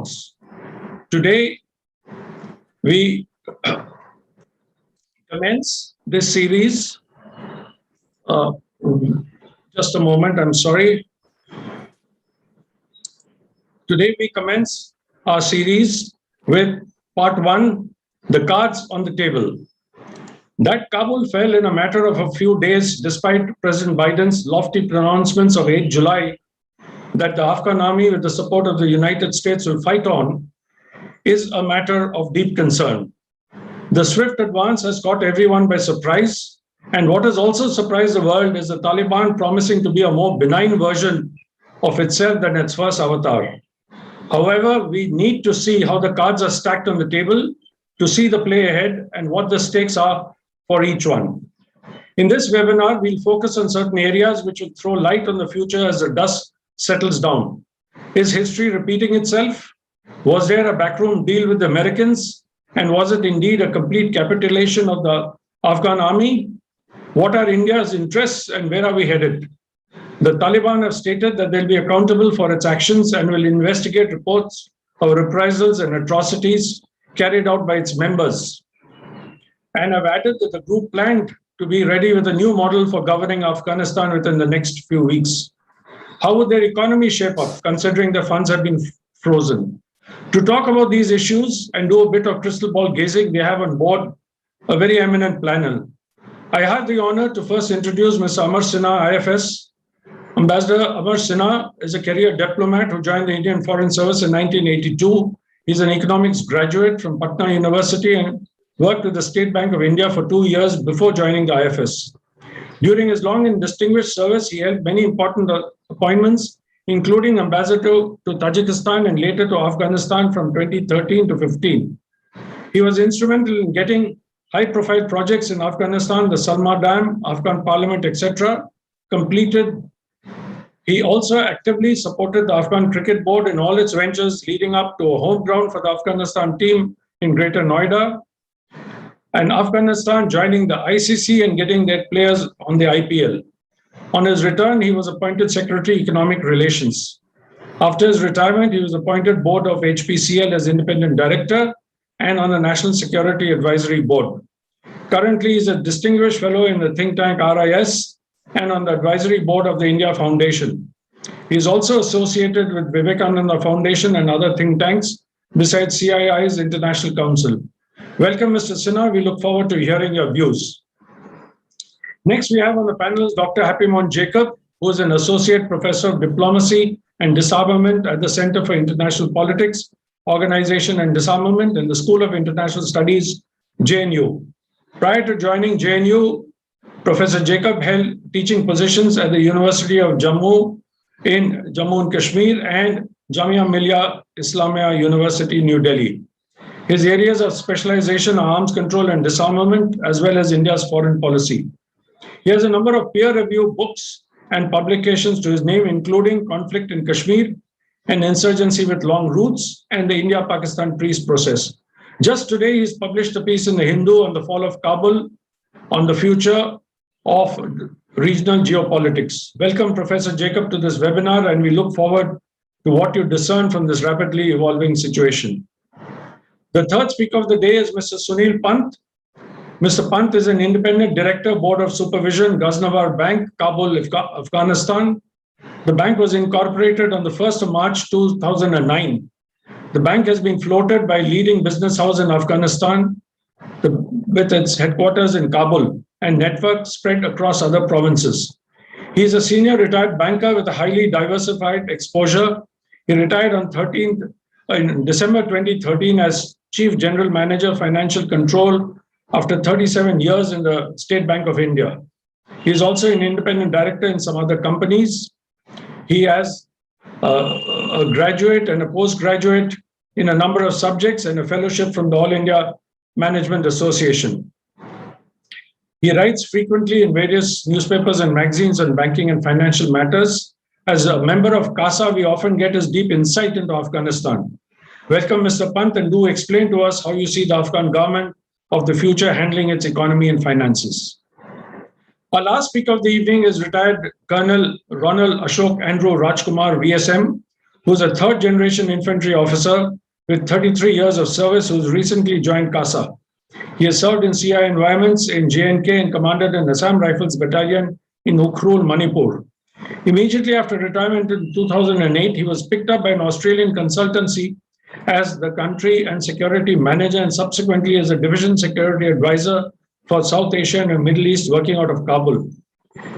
dialogues. Today, we commence this series. Just a moment, I'm sorry. Today, we commence our series with part one, the cards on the table. That Kabul fell in a matter of a few days, despite President Biden's lofty pronouncements of 8 July that the Afghan army, with the support of the United States, will fight on, is a matter of deep concern. The swift advance has caught everyone by surprise. And what has also surprised the world is the Taliban promising to be a more benign version of itself than its first avatar. However, we need to see how the cards are stacked on the table to see the play ahead and what the stakes are for each one. In this webinar, we'll focus on certain areas which will throw light on the future as the dust settles down. Is history repeating itself? Was there a backroom deal with the Americans? And was it indeed a complete capitulation of the Afghan army? What are India's interests and where are we headed? The Taliban have stated that they'll be accountable for its actions and will investigate reports of reprisals and atrocities carried out by its members. And have added that the group planned to be ready with a new model for governing Afghanistan within the next few weeks. How would their economy shape up, considering the funds have been frozen? To talk about these issues and do a bit of crystal ball gazing, we have on board a very eminent panel. I have the honor to first introduce Mr. Amar Sinha, IFS. Ambassador Amar Sinha is a career diplomat who joined the Indian Foreign Service in 1982. He's an economics graduate from Patna University and worked with the State Bank of India for 2 years before joining the IFS. During his long and distinguished service, he held many important appointments, including ambassador to Tajikistan and later to Afghanistan from 2013 to 15. He was instrumental in getting high-profile projects in Afghanistan, the Salma Dam, Afghan Parliament, etc., completed. He also actively supported the Afghan Cricket Board in all its ventures leading up to a home ground for the Afghanistan team in Greater Noida, and Afghanistan joining the ICC and getting their players on the IPL. On his return, he was appointed Secretary Economic Relations. After his retirement, he was appointed board of HPCL as independent director and on the National Security Advisory Board. Currently, he is a distinguished fellow in the think tank RIS and on the advisory board of the India Foundation. He is also associated with Vivekananda Foundation and other think tanks, besides CII's International Council. Welcome, Mr. Sinha. We look forward to hearing your views. Next, we have on the panel Dr. Happymon Jacob, who is an associate professor of diplomacy and disarmament at the Center for International Politics, Organization and Disarmament in the School of International Studies, JNU. Prior to joining JNU, Professor Jacob held teaching positions at the University of Jammu in Jammu and Kashmir and Jamia Millia Islamia University, New Delhi. His areas of specialization are arms control and disarmament, as well as India's foreign policy. He has a number of peer-reviewed books and publications to his name, including Conflict in Kashmir, An Insurgency with Long Roots, and the India-Pakistan Peace Process. Just today, he's published a piece in the Hindu on the fall of Kabul, on the future of regional geopolitics. Welcome, Professor Jacob, to this webinar, and we look forward to what you discern from this rapidly evolving situation. The third speaker of the day is Mr. Sunil Pant. Mr. Pant is an independent director, Board of Supervision, Ghaznavar Bank, Kabul, Afghanistan. The bank was incorporated on the 1st of March 2009. The bank has been floated by leading business house in Afghanistan with its headquarters in Kabul and network spread across other provinces. He is a senior retired banker with a highly diversified exposure. He retired in December 2013 as Chief General Manager, Financial Control after 37 years in the State Bank of India. He is also an independent director in some other companies. He has a graduate and a postgraduate in a number of subjects and a fellowship from the All India Management Association. He writes frequently in various newspapers and magazines on banking and financial matters. As a member of CASA, we often get his deep insight into Afghanistan. Welcome, Mr. Pant, and do explain to us how you see the Afghan government of the future handling its economy and finances. Our last speaker of the evening is retired Colonel Ronald Ashok Andrew Rajkumar, VSM, who's a third generation infantry officer with 33 years of service who's recently joined CASA. He has served in CI environments in JNK and commanded an Assam Rifles Battalion in Ukhrul, Manipur. Immediately after retirement in 2008, he was picked up by an Australian consultancy as the country and security manager and subsequently as a division security advisor for South Asia and the Middle East, working out of Kabul.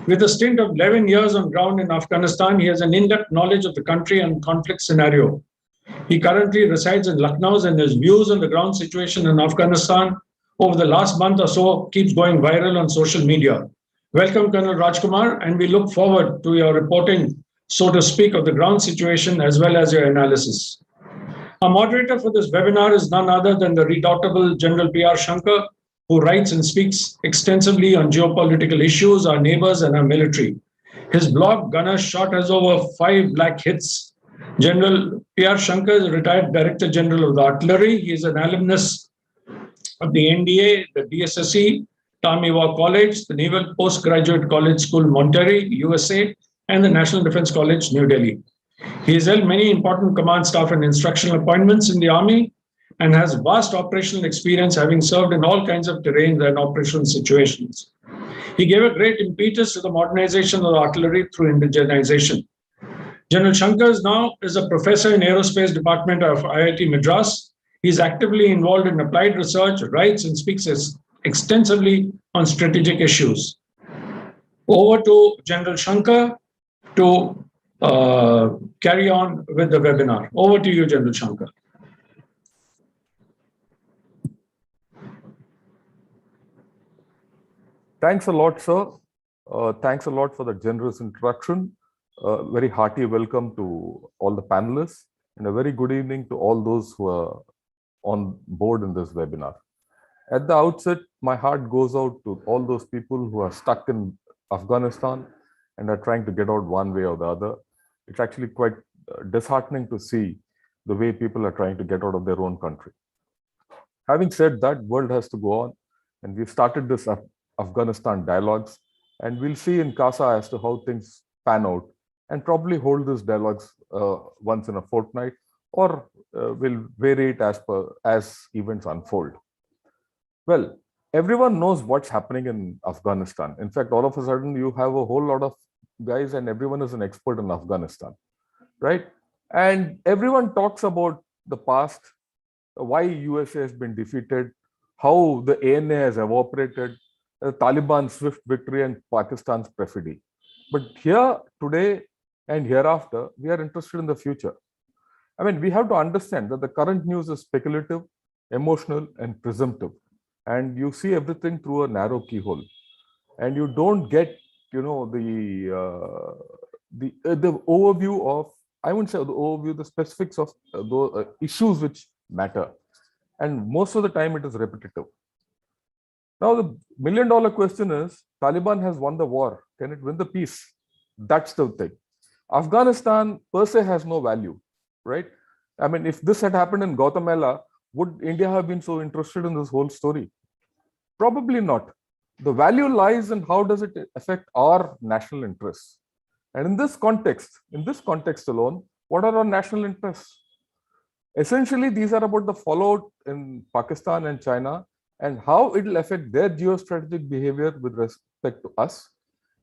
With a stint of 11 years on ground in Afghanistan, he has an in-depth knowledge of the country and conflict scenario. He currently resides in Lucknow, and his views on the ground situation in Afghanistan over the last month or so keeps going viral on social media. Welcome, Colonel Rajkumar, and we look forward to your reporting, so to speak, of the ground situation as well as your analysis. Our moderator for this webinar is none other than the redoubtable General P.R. Shankar, who writes and speaks extensively on geopolitical issues, our neighbors, and our military. His blog, Gunner Shot, has over 5 lakh hits. General P.R. Shankar is a retired Director General of the Artillery. He is an alumnus of the NDA, the DSSE, Army War College, the Naval Postgraduate College School, Monterey, USA, and the National Defense College, New Delhi. He has held many important command, staff, and instructional appointments in the Army and has vast operational experience, having served in all kinds of terrains and operational situations. He gave a great impetus to the modernization of the artillery through indigenization. General Shankar is a professor in Aerospace Department of IIT Madras. He is actively involved in applied research, writes and speaks extensively on strategic issues. Over to General Shankar to carry on with the webinar. Over to you, General Shankar. Thanks a lot, sir. Thanks a lot for the generous introduction. Very hearty welcome to all the panelists, and a very good evening to all those who are on board in this webinar. At the outset, my heart goes out to all those people who are stuck in Afghanistan and are trying to get out one way or the other. It's actually quite disheartening to see the way people are trying to get out of their own country. Having said that, world has to go on, and we've started this Afghanistan dialogues, and we'll see in CASA as to how things pan out, and probably hold these dialogues once in a fortnight, or we'll vary it as events unfold. Well, everyone knows what's happening in Afghanistan. In fact, all of a sudden you have a whole lot of guys and everyone is an expert in Afghanistan, right? And everyone talks about the past, why USA has been defeated, how the ANA has evaporated, the Taliban's swift victory and Pakistan's perfidy. But here, today and hereafter, we are interested in the future. I mean, we have to understand that the current news is speculative, emotional, and presumptive. And you see everything through a narrow keyhole. And you don't get, you know, the overview of, I wouldn't say the overview, the specifics of the issues which matter. And most of the time it is repetitive. Now, the million-dollar question is, Taliban has won the war. Can it win the peace? That's the thing. Afghanistan per se has no value, right? I mean, if this had happened in Guatemala, would India have been so interested in this whole story? Probably not. The value lies in how does it affect our national interests. And in this context alone, what are our national interests? Essentially, these are about the fallout in Pakistan and China and how it will affect their geostrategic behavior with respect to us.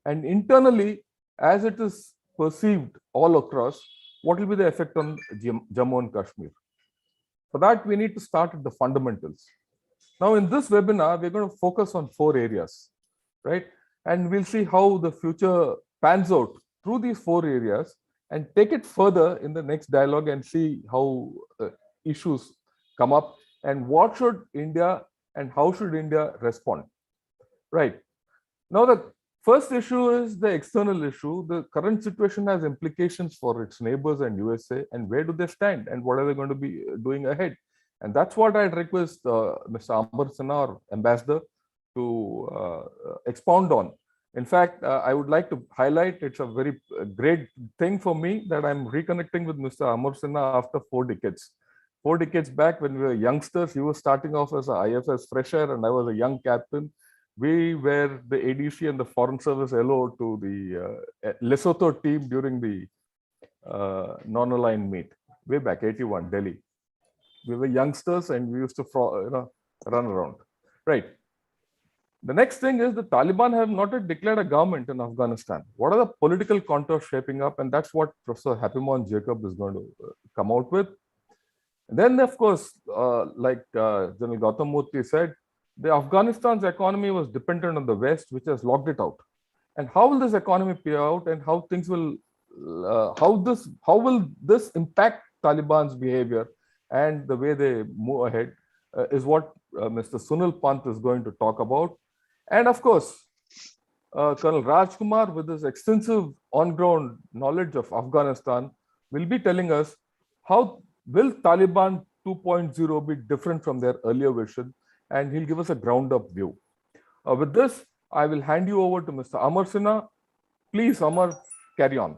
And internally, as it is perceived all across, what will be the effect on Jammu and Kashmir? For that, we need to start at the fundamentals. Now, in this webinar, we're going to focus on 4 areas, right? And we'll see how the future pans out through these 4 areas and take it further in the next dialogue and see how issues come up and what should India and how should India respond, right? Now, the first issue is the external issue. The current situation has implications for its neighbors and USA, and where do they stand and what are they going to be doing ahead? And that's what I'd request Mr. Amar Sinha, our ambassador, to expound on. In fact, I would like to highlight, it's a very great thing for me that I'm reconnecting with Mr. Amar Sinha after 4 decades. 4 decades back when we were youngsters, he was starting off as an IFS fresher and I was a young captain. We were the ADC and the Foreign Service LO to the Lesotho team during the non-aligned meet way back, 81, Delhi. We were youngsters and we used to run around. Right. The next thing is the Taliban have not yet declared a government in Afghanistan. What are the political contours shaping up? And that's what Professor Happymon Jacob is going to come out with. And then, of course, like General Gautam Murthy said, the Afghanistan's economy was dependent on the West, which has locked it out. And how will this economy play out, and how things will, how will this impact Taliban's behavior and the way they move ahead, is what Mr. Sunil Pant is going to talk about. And of course, Colonel Rajkumar, with his extensive on-ground knowledge of Afghanistan, will be telling us how will Taliban 2.0 be different from their earlier vision, and he'll give us a ground-up view. With this, I will hand you over to Mr. Amar Sinha. Please, Amar, carry on.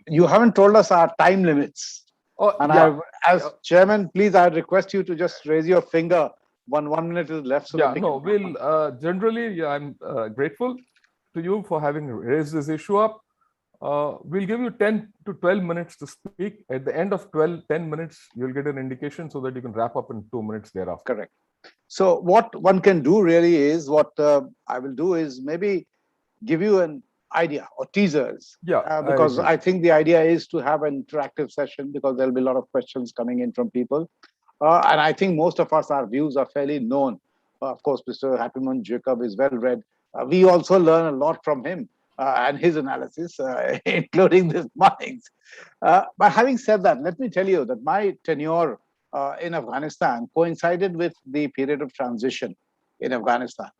You haven't told us our time limits. And yeah. As chairman, please, I request you to just raise your finger when 1 minute is left. So generally, I'm grateful to you for having raised this issue up. We'll give you 10 to 12 minutes to speak. At the end of 10 minutes, you'll get an indication so that you can wrap up in 2 minutes thereafter. Correct. So what one can do really is, what I will do is maybe give you an idea or teasers. Yeah. Because I think the idea is to have an interactive session, because there'll be a lot of questions coming in from people. And I think most of us, our views are fairly known. Of course, Mr. Happymon Jacob is well read. We also learn a lot from him and his analysis, including this morning's. But having said that, let me tell you that my tenure in Afghanistan coincided with the period of transition in Afghanistan.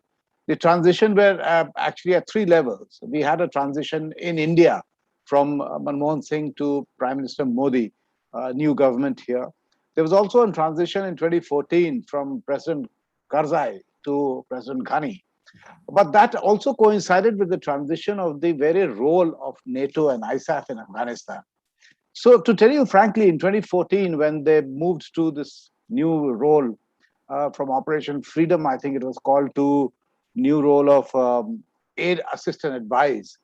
The transition were actually at 3 levels. We had a transition in India from Manmohan Singh to Prime Minister Modi, new government here. There was also a transition in 2014 from President Karzai to President Ghani. But that also coincided with the transition of the very role of NATO and ISAF in Afghanistan. So to tell you frankly, in 2014, when they moved to this new role from Operation Freedom, I think it was called, to new role of aid, assist and advise,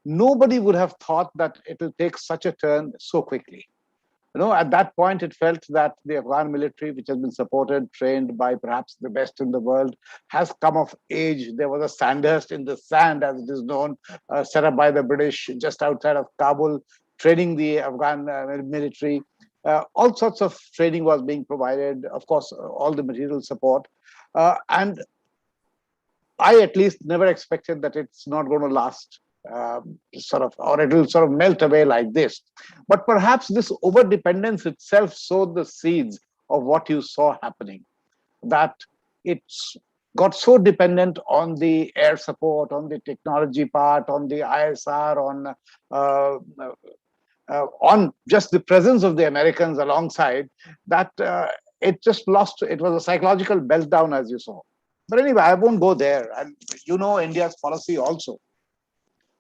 nobody would have thought that it will take such a turn so quickly. You know, at that point, it felt that the Afghan military, which has been supported, trained by perhaps the best in the world, has come of age. There was a Sandhurst in the sand, as it is known, set up by the British just outside of Kabul, training the Afghan military. All sorts of training was being provided, of course, all the material support. And I at least never expected that it's not going to last or it will sort of melt away like this. But perhaps this over-dependence itself sowed the seeds of what you saw happening, that it's got so dependent on the air support, on the technology part, on the ISR, on just the presence of the Americans alongside, that it just lost. It was a psychological meltdown, as you saw. But anyway, I won't go there. And you know India's policy also,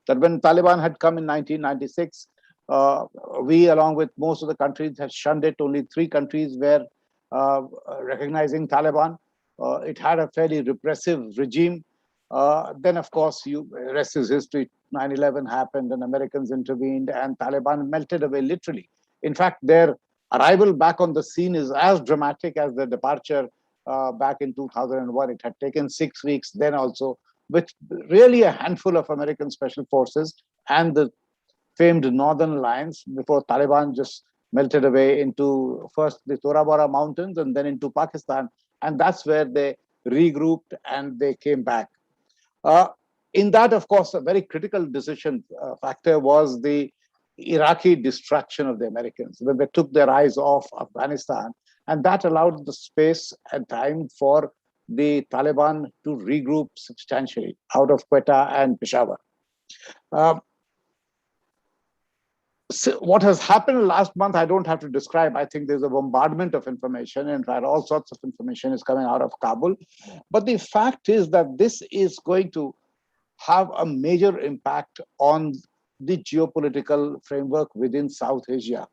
that when Taliban had come in 1996, we, along with most of the countries, had shunned it. Only 3 countries were recognizing Taliban. It had a fairly repressive regime. Then, of course, rest is history. 9/11 happened and Americans intervened and Taliban melted away, literally. In fact, their arrival back on the scene is as dramatic as their departure back in 2001. It had taken 6 weeks then also, with really a handful of American special forces and the famed Northern Alliance, before Taliban just melted away into first the Tora Bora mountains and then into Pakistan. And that's where they regrouped and they came back. In that, of course, a very critical decision factor was the Iraqi distraction of the Americans, when they took their eyes off Afghanistan. And that allowed the space and time for the Taliban to regroup substantially out of Quetta and Peshawar. So what has happened last month, I don't have to describe. I think there's a bombardment of information. In fact, all sorts of information is coming out of Kabul. But the fact is that this is going to have a major impact on the geopolitical framework within South Asia.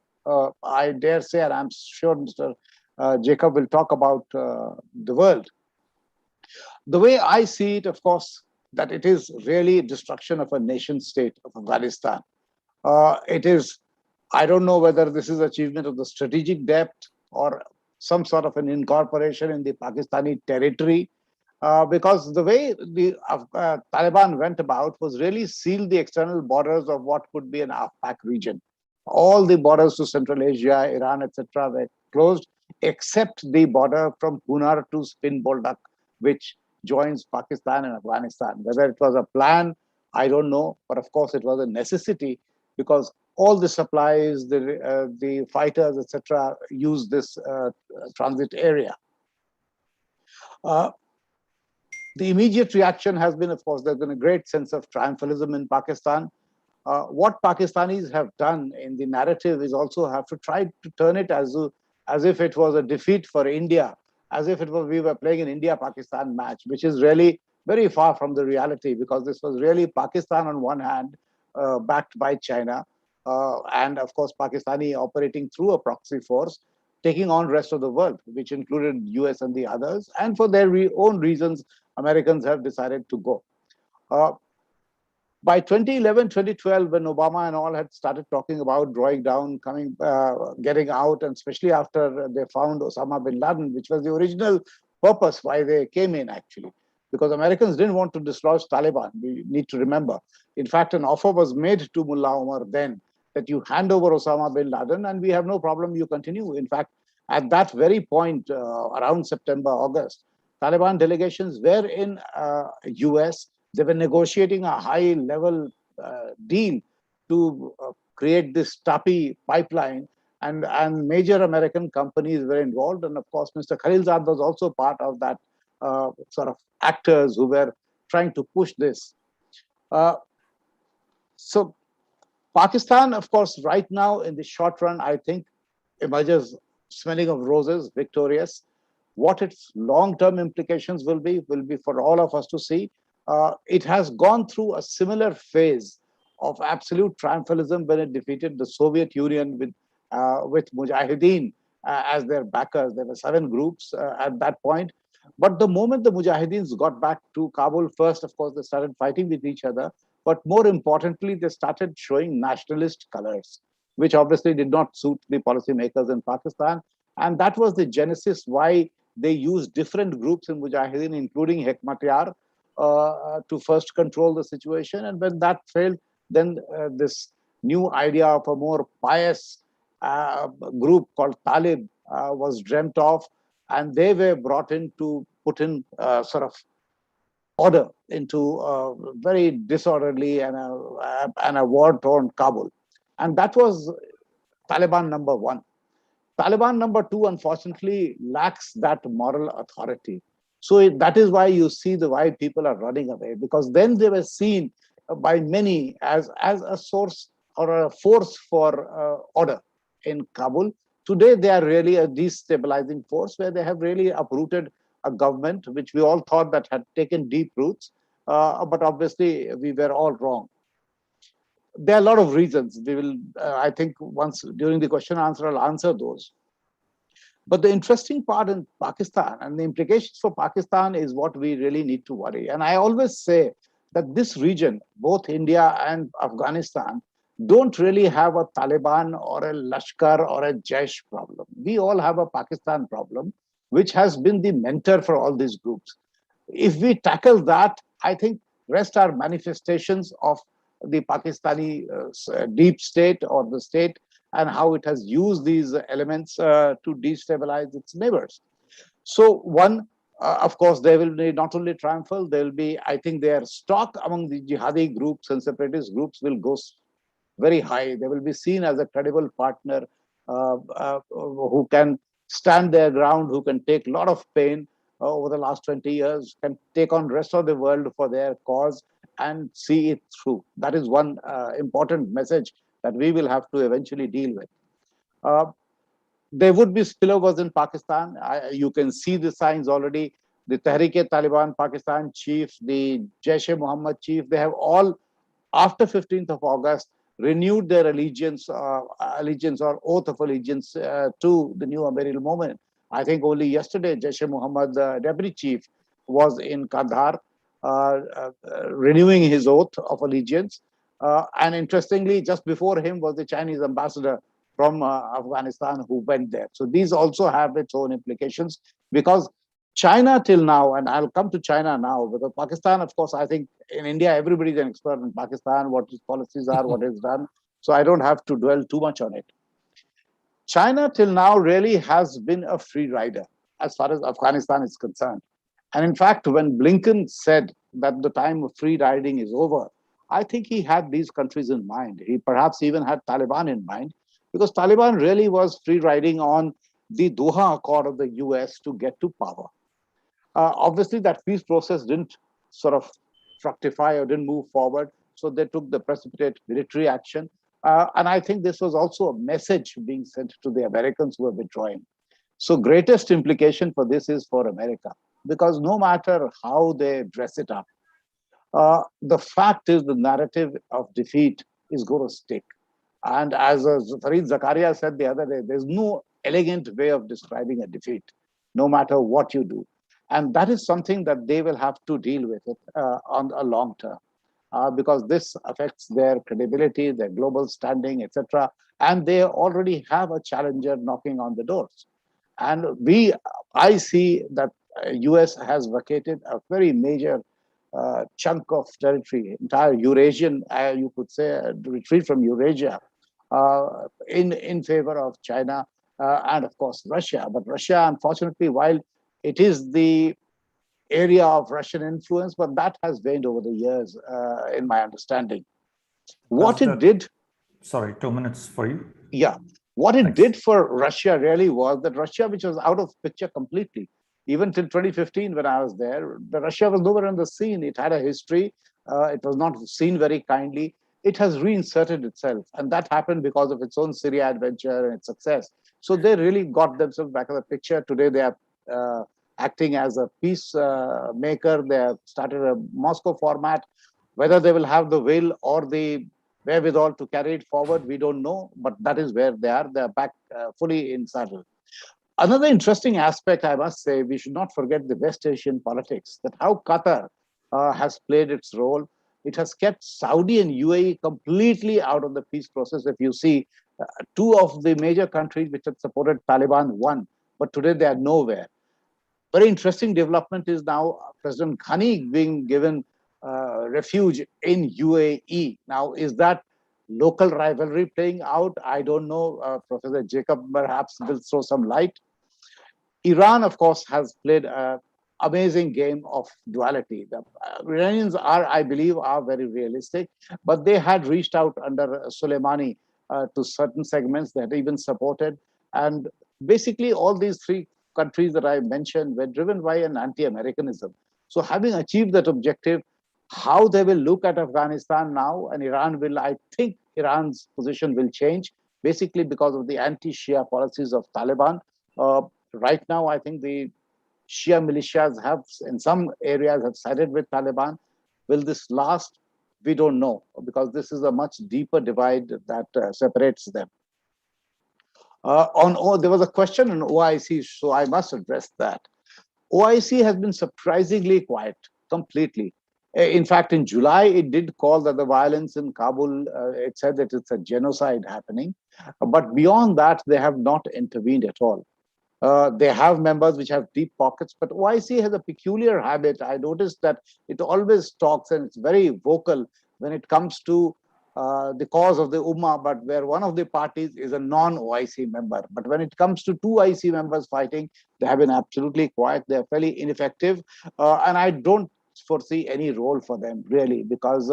I dare say, and I'm sure Mr. Jacob will talk about the world. The way I see it, of course, that it is really destruction of a nation state of Afghanistan. It is, I don't know whether this is achievement of the strategic depth or some sort of an incorporation in the Pakistani territory, because the way the Taliban went about was really seal the external borders of what could be an AFPAC region. All the borders to Central Asia, Iran, etc., were closed, except the border from Kunar to Spin Boldak, which joins Pakistan and Afghanistan. Whether it was a plan, I don't know, but of course it was a necessity because all the supplies, the fighters, etc., use this transit area. Uh, the immediate reaction has been, of course, there's been a great sense of triumphalism in Pakistan. What Pakistanis have done in the narrative is also have to try to turn it as if it was a defeat for India, as if it was we were playing an India-Pakistan match, which is really very far from the reality because this was really Pakistan on one hand, backed by China, and of course Pakistani operating through a proxy force, taking on rest of the world, which included US and the others, and for their own reasons, Americans have decided to go. Uh, by 2011, 2012, when Obama and all had started talking about drawing down, getting out, and especially after they found Osama bin Laden, which was the original purpose why they came in actually, because Americans didn't want to dislodge Taliban. We need to remember. In fact, an offer was made to Mullah Omar then that you hand over Osama bin Laden and we have no problem, you continue. In fact, at that very point, around September, August, Taliban delegations were in US. They were negotiating a high-level deal to create this TAPI pipeline, and major American companies were involved. And of course, Mr. Khalilzad was also part of that sort of actors who were trying to push this. So Pakistan, of course, right now in the short run, I think emerges smelling of roses, victorious. What its long-term implications will be for all of us to see. It has gone through a similar phase of absolute triumphalism when it defeated the Soviet Union with Mujahideen as their backers. There were 7 groups at that point. But the moment the Mujahideens got back to Kabul, first, of course, they started fighting with each other. But more importantly, they started showing nationalist colors, which obviously did not suit the policymakers in Pakistan. And that was the genesis why they used different groups in Mujahideen, including Hekmatyar, to first control the situation. And when that failed, then this new idea of a more pious group called Talib was dreamt of, and they were brought in to put in sort of order into very disorderly and a war-torn Kabul. And that was Taliban number 1. Taliban number 2, unfortunately, lacks that moral authority. So that is why you see why people are running away, because then they were seen by many as a source or a force for order in Kabul. Today, they are really a destabilizing force where they have really uprooted a government which we all thought that had taken deep roots, but obviously we were all wrong. There are a lot of reasons. We will, I think, once during the question and answer, I'll answer those. But the interesting part in Pakistan and the implications for Pakistan is what we really need to worry. And I always say that this region, both India and Afghanistan, don't really have a Taliban or a Lashkar or a Jaish problem. We all have a Pakistan problem, which has been the mentor for all these groups. If we tackle that, I think rest are manifestations of the Pakistani deep state or the state and how it has used these elements to destabilize its neighbors. So one, of course, they will be not only triumphal, they will be, I think their stock among the jihadi groups and separatist groups will go very high. They will be seen as a credible partner who can stand their ground, who can take a lot of pain over the last 20 years, can take on rest of the world for their cause and see it through. That is one important message that we will have to eventually deal with. There would be spillovers in Pakistan. You can see the signs already. The Tehreek-e-Taliban Pakistan chief, the Jaish-e-Mohammed chief, they have all, after 15th of August, renewed their allegiance or oath of allegiance to the new Amiril movement. I think only yesterday, Jaish-e-Mohammed, the deputy chief, was in Kandahar renewing his oath of allegiance. And interestingly, just before him was the Chinese ambassador from Afghanistan who went there. So these also have its own implications, because China till now, and I'll come to China now, because Pakistan, of course, I think in India, everybody's an expert in Pakistan, what its policies are, what it's done. So I don't have to dwell too much on it. China till now really has been a free rider as far as Afghanistan is concerned. And in fact, when Blinken said that the time of free riding is over, I think he had these countries in mind. He perhaps even had Taliban in mind, because Taliban really was free riding on the Doha Accord of the US to get to power. Obviously, that peace process didn't sort of fructify or didn't move forward. So they took the precipitate military action. And I think this was also a message being sent to the Americans who were withdrawing. So greatest implication for this is for America, because no matter how they dress it up, the fact is the narrative of defeat is going to stick. And as Fareed Zakaria said the other day, there's no elegant way of describing a defeat, no matter what you do. And that is something that they will have to deal with it on a long term, because this affects their credibility, their global standing, etc. And they already have a challenger knocking on the doors. And I see that US has vacated a very major chunk of territory, entire Eurasian, you could say, retreat from Eurasia in favor of China and, of course, Russia. But Russia, unfortunately, while it is the area of Russian influence, but that has waned over the years, in my understanding. What it did... Sorry, 2 minutes for you. Yeah. What it did for Russia really was that Russia, which was out of picture completely, even till 2015 when I was there, Russia was nowhere on the scene. It had a history. It was not seen very kindly. It has reinserted itself. And that happened because of its own Syria adventure and its success. So they really got themselves back in the picture. Today they are acting as a peace maker. They have started a Moscow format. Whether they will have the will or the wherewithal to carry it forward, we don't know, but that is where they are. They are back fully in saddle. Another interesting aspect, I must say, we should not forget the West Asian politics, that how Qatar has played its role. It has kept Saudi and UAE completely out of the peace process. If you see, two of the major countries which had supported Taliban won, but today they are nowhere. Very interesting development is now President Ghani being given refuge in UAE. Now, is that local rivalry playing out? I don't know. Professor Jacob perhaps will throw some light. Iran, of course, has played an amazing game of duality. The Iranians I believe, are very realistic, but they had reached out under Soleimani to certain segments that even supported. And basically, all these three countries that I mentioned were driven by an anti-Americanism. So having achieved that objective, how they will look at Afghanistan now, and Iran will, I think Iran's position will change, basically because of the anti-Shia policies of Taliban. Right now, I think the Shia militias have, in some areas, have sided with Taliban. Will this last? We don't know, because this is a much deeper divide that separates them. There was a question on OIC, so I must address that. OIC has been surprisingly quiet, completely. In fact, in July, it did call that the violence in Kabul, it said that it's a genocide happening. But beyond that, they have not intervened at all. They have members which have deep pockets, but OIC has a peculiar habit. I noticed that it always talks and it's very vocal when it comes to the cause of the Ummah, but where one of the parties is a non-OIC member. But when it comes to two OIC members fighting, they have been absolutely quiet. They're fairly ineffective. And I don't foresee any role for them, really, because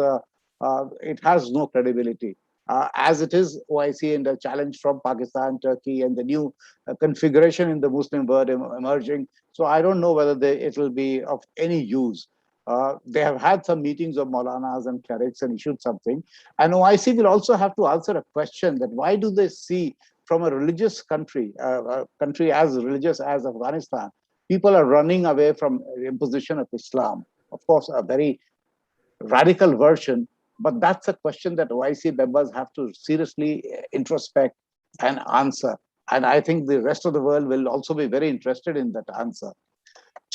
it has no credibility. As it is, OIC and the challenge from Pakistan, Turkey, and the new configuration in the Muslim world emerging. So I don't know whether it will be of any use. They have had some meetings of Maulanas and clerics and issued something. And OIC will also have to answer a question that why do they see from a religious country, a country as religious as Afghanistan, people are running away from imposition of Islam. Of course, a very radical version, but that's a question that OIC members have to seriously introspect and answer. And I think the rest of the world will also be very interested in that answer.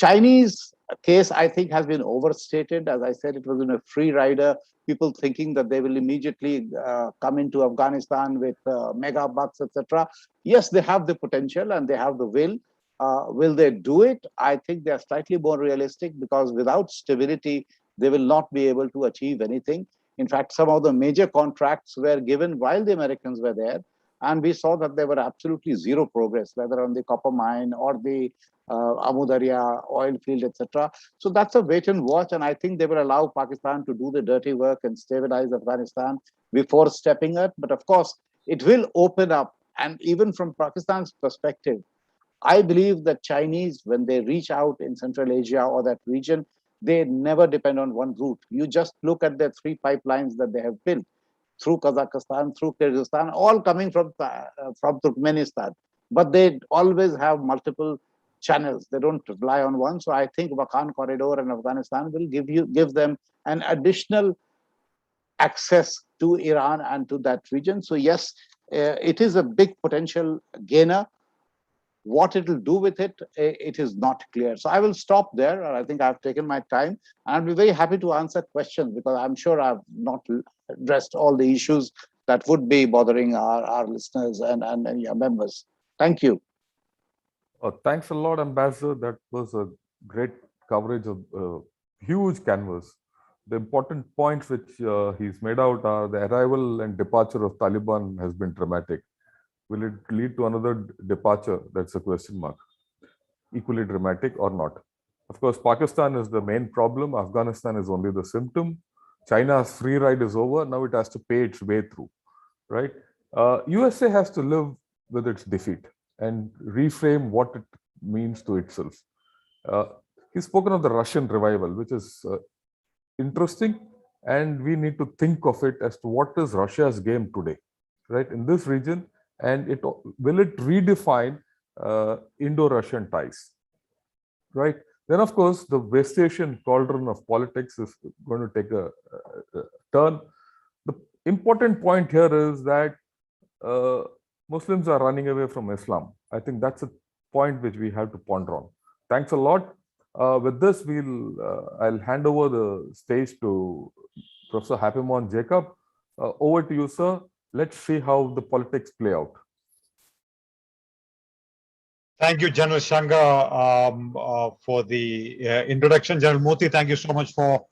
Chinese case, I think, has been overstated. As I said, it was in a free rider. People thinking that they will immediately come into Afghanistan with mega bucks, etc. Yes, they have the potential and they have the will. Will they do it? I think they are slightly more realistic, because without stability, they will not be able to achieve anything. In fact, some of the major contracts were given while the Americans were there, and we saw that there were absolutely zero progress, whether on the copper mine or the Amu Darya oil field, etc. So that's a wait and watch, and I think they will allow Pakistan to do the dirty work and stabilize Afghanistan before stepping up. But of course, it will open up, and even from Pakistan's perspective, I believe that Chinese, when they reach out in Central Asia or that region, they never depend on one route. You just look at the 3 pipelines that they have built through Kazakhstan, through Kyrgyzstan, all coming from Turkmenistan. But they always have multiple channels. They don't rely on one. So I think Wakhan corridor in Afghanistan will give them an additional access to Iran and to that region. So yes, it is a big potential gainer. What it will do with it, it is not clear. So I will stop there. I think I've taken my time. I'll be very happy to answer questions, because I'm sure I've not addressed all the issues that would be bothering our listeners and your members. Thank you. Thanks a lot, Ambassador. That was a great coverage of huge canvas. The important points which he's made out are: the arrival and departure of Taliban has been dramatic. Will it lead to another departure? That's a question mark. Equally dramatic or not? Of course, Pakistan is the main problem. Afghanistan is only the symptom. China's free ride is over. Now it has to pay its way through, right? USA has to live with its defeat and reframe what it means to itself. He's spoken of the Russian revival, which is interesting, and we need to think of it as to what is Russia's game today, right, in this region, and will it redefine Indo-Russian ties, right? Then, of course, the West Asian cauldron of politics is going to take a turn. The important point here is that Muslims are running away from Islam. I think that's a point which we have to ponder on. Thanks a lot. With this, I'll hand over the stage to Professor Happymon Jacob. Over to you, sir. Let's see how the politics play out. Thank you, General Shanga, for the introduction. General Moti, thank you so much for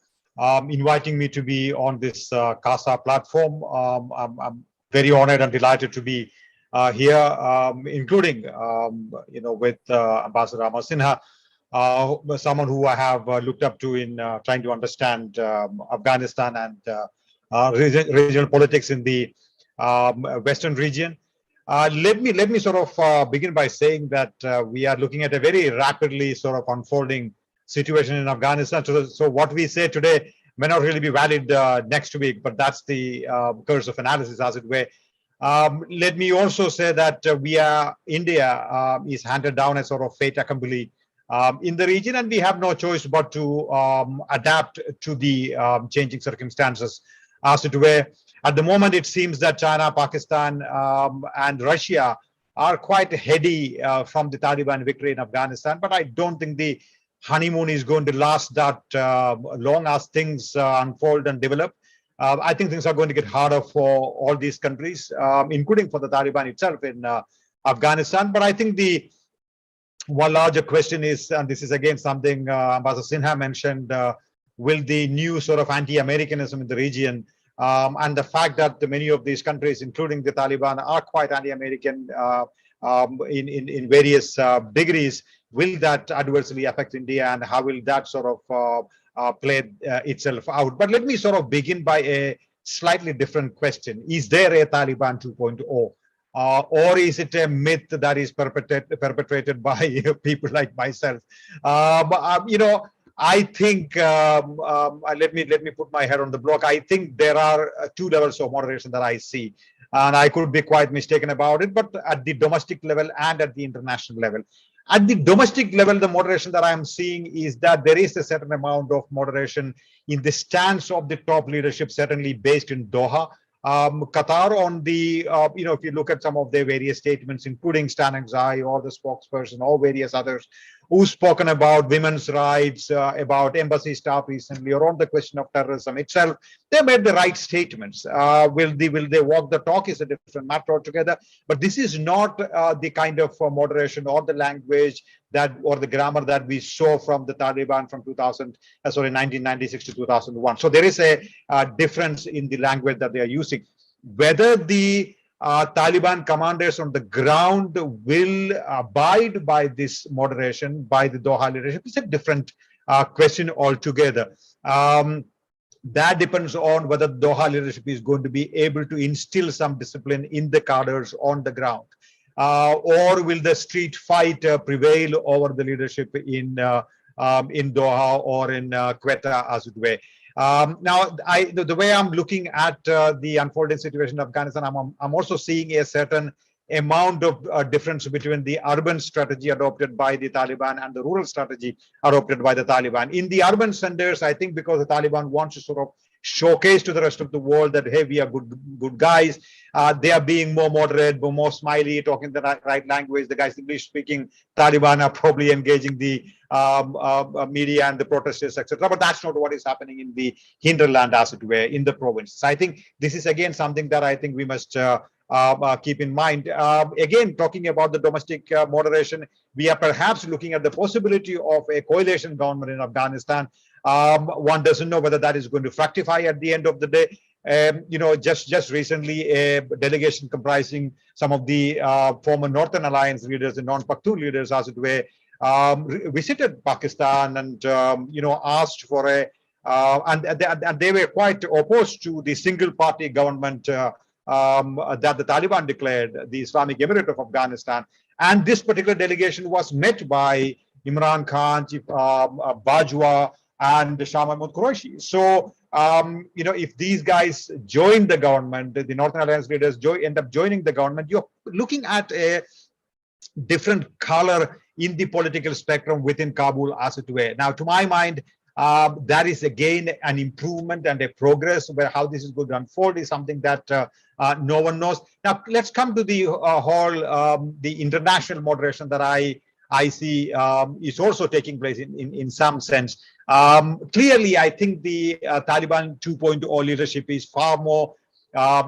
inviting me to be on this CASA platform. I'm very honored and delighted to be here, including, with Ambassador Amar Sinha, someone who I have looked up to in trying to understand Afghanistan and regional politics in the Western region. Let me sort of begin by saying that we are looking at a very rapidly sort of unfolding situation in Afghanistan. So what we say today may not really be valid next week, but that's the course of analysis, as it were. Let me also say that India is handed down a sort of fait accompli in the region, and we have no choice but to adapt to the changing circumstances, as it were. At the moment, it seems that China, Pakistan, and Russia are quite heady from the Taliban victory in Afghanistan, but I don't think the honeymoon is going to last that long as things unfold and develop. I think things are going to get harder for all these countries, including for the Taliban itself in Afghanistan. But I think the one larger question is, and this is again something Ambassador Sinha mentioned, will the new sort of anti-Americanism in the region and the fact that many of these countries, including the Taliban, are quite anti-American in various degrees, will that adversely affect India, and how will that sort of play itself out? But let me sort of begin by a slightly different question. Is there a Taliban 2.0? Or is it a myth that is perpetrated by people like myself? I think, let me put my head on the block. I think there are 2 levels of moderation that I see, and I could be quite mistaken about it, but at the domestic level and at the international level. At the domestic level, the moderation that I'm seeing is that there is a certain amount of moderation in the stance of the top leadership, certainly based in Doha. Qatar on the, if you look at some of their various statements, including Stan Exai or the spokesperson or various others, who's spoken about women's rights, about embassy staff recently, or on the question of terrorism itself, they made the right statements. Will they walk the talk is a different matter altogether. But this is not the kind of moderation or the language that or the grammar that we saw from the Taliban from 1996 to 2001. So there is a difference in the language that they are using. Whether the Taliban commanders on the ground will abide by this moderation by the Doha leadership is a different question altogether. That depends on whether Doha leadership is going to be able to instill some discipline in the cadres on the ground. Or will the street fight prevail over the leadership in Doha or in Quetta, as it were. Now, the way I'm looking at the unfolding situation in Afghanistan, I'm also seeing a certain amount of difference between the urban strategy adopted by the Taliban and the rural strategy adopted by the Taliban. In the urban centers, I think because the Taliban wants to sort of showcase to the rest of the world that, hey, we are good guys. They are being more moderate, more smiley, talking the right language. The guys English-speaking Taliban are probably engaging the media and the protesters, etc. But that's not what is happening in the hinterland, as it were, in the provinces. I think this is again something that I think we must keep in mind. Again, talking about the domestic moderation, we are perhaps looking at the possibility of a coalition government in Afghanistan. One doesn't know whether that is going to fructify at the end of the day. Just recently, a delegation comprising some of the former Northern Alliance leaders and non-Pakhtun leaders, as it were, visited Pakistan and asked for a and they were quite opposed to the single-party government that the Taliban declared, the Islamic Emirate of Afghanistan. And this particular delegation was met by Imran Khan, Bajwa, and Shah Mahmood Qureshi. So, if these guys join the government, the Northern Alliance leaders end up joining the government, you're looking at a different color in the political spectrum within Kabul, as it were. Now, to my mind, that is again an improvement and a progress, where how this is going to unfold is something that no one knows. Now, let's come to the whole the international moderation that I see is also taking place in some sense. Clearly, I think the Taliban 2.0 leadership is far more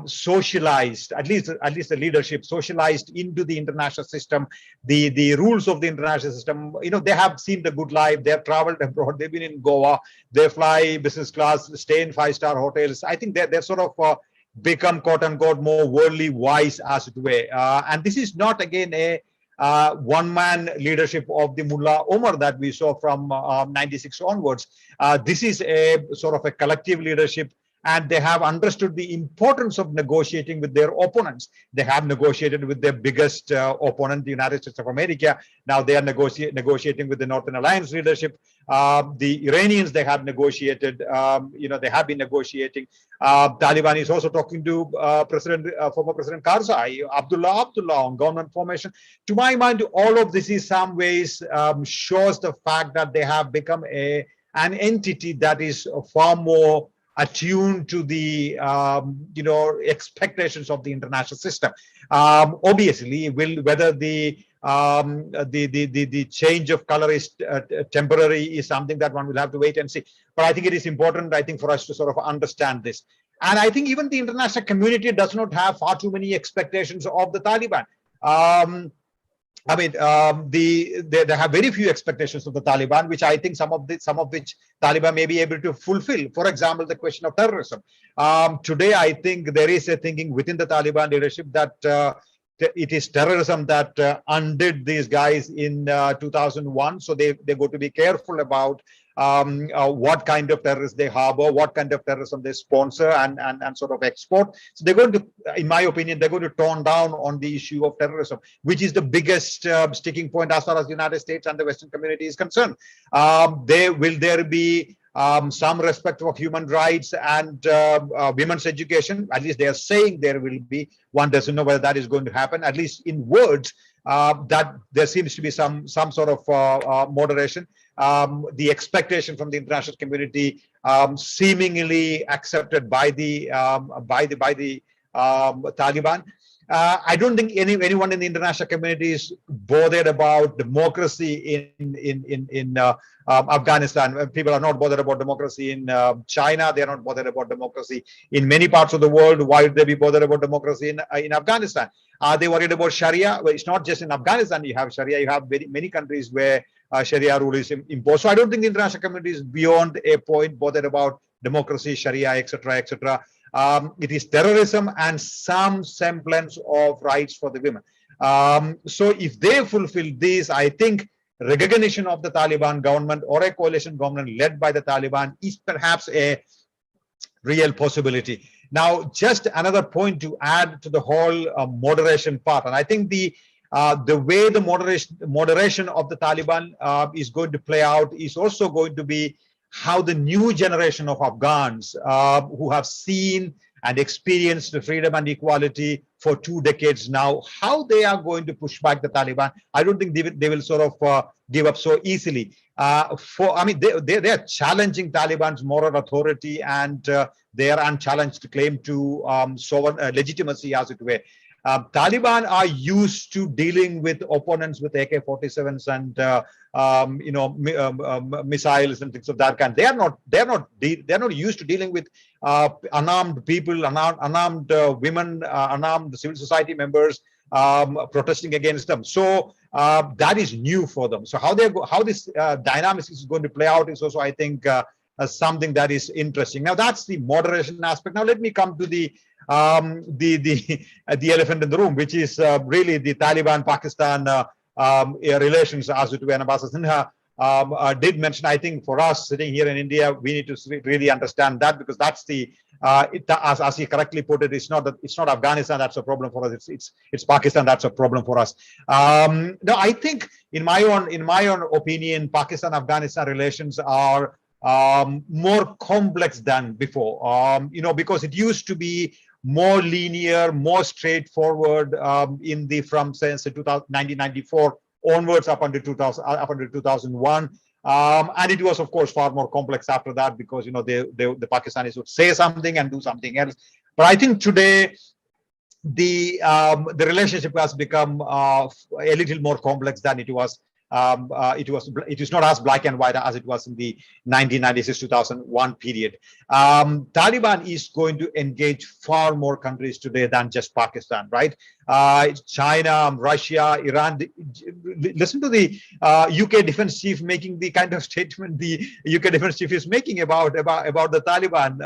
socialized, at least the leadership socialized into the international system, the rules of the international system. They have seen the good life. They have traveled abroad. They've been in Goa. They fly business class, stay in 5-star hotels. I think they're sort of become quote unquote more worldly wise, as it were. And this is not again a one-man leadership of the Mullah Omar that we saw from 96 onwards. This is a sort of a collective leadership, and they have understood the importance of negotiating with their opponents. They have negotiated with their biggest opponent, the United States of America. Now they are negotiating with the Northern Alliance leadership. The Iranians, they have negotiated, they have been negotiating. Taliban is also talking to former President Karzai, Abdullah on government formation. To my mind, all of this is some ways shows the fact that they have become an entity that is far more attuned to the expectations of the international system. Obviously, whether the change of color is temporary is something that one will have to wait and see. But I think it is important, I think, for us to sort of understand this. And I think even the international community does not have far too many expectations of the Taliban. They have very few expectations of the Taliban, which I think some of which Taliban may be able to fulfill. For example, the question of terrorism. Today, I think there is a thinking within the Taliban leadership that it is terrorism that undid these guys in 2001. So they're going to be careful about what kind of terrorists they harbor, what kind of terrorism they sponsor and sort of export. So they're going to, in my opinion, they're going to tone down on the issue of terrorism, which is the biggest sticking point as far as the United States and the Western community is concerned. Will there be some respect for human rights and women's education? At least they are saying there will be. One doesn't know whether that is going to happen. At least in words, that there seems to be some sort of moderation. The expectation from the international community seemingly accepted by the Taliban. I don't think anyone in the international community is bothered about democracy in Afghanistan. People are not bothered about democracy in China. They are not bothered about democracy in many parts of the world. Why would they be bothered about democracy in Afghanistan? Are they worried about Sharia? Well, it's not just in Afghanistan you have Sharia. You have many countries where Sharia rule is imposed. So I don't think the international community is beyond a point bothered about democracy, Sharia, etc., etc. It is terrorism and some semblance of rights for the women. So if they fulfill these, I think recognition of the Taliban government or a coalition government led by the Taliban is perhaps a real possibility. Now, just another point to add to the whole moderation part, and I think the way the moderation of the Taliban is going to play out is also going to be how the new generation of Afghans who have seen and experienced the freedom and equality for 2 decades now, how they are going to push back the Taliban. I don't think they will sort of give up so easily. I mean, they are challenging Taliban's moral authority and their unchallenged claim to sovereign legitimacy, as it were. Taliban are used to dealing with opponents with AK-47s and missiles and things of that kind. They're not used to dealing with unarmed people, unarmed women, unarmed civil society members protesting against them. So that is new for them. So how this dynamics is going to play out is also, I think, something that is interesting. Now that's the moderation aspect. Now let me come to the elephant in the room, which is really the Taliban-Pakistan relations, as it were. And Ambassador Sinha did mention, I think for us sitting here in India, we need to really understand that, because that's the as he correctly put it, it's not Afghanistan that's a problem for us. It's Pakistan that's a problem for us. No, I think in my own opinion, Pakistan-Afghanistan relations are more complex than before. Because it used to be more linear, more straightforward from since 1994 onwards up until 2001. And it was, of course, far more complex after that, because the Pakistanis would say something and do something else. But I think today the relationship has become a little more complex than it was. It is not as black and white as it was in the 1996-2001 period. Taliban is going to engage far more countries today than just Pakistan, right? China, Russia, Iran. Listen to the UK defense chief making the kind of statement the UK defense chief is making about the Taliban,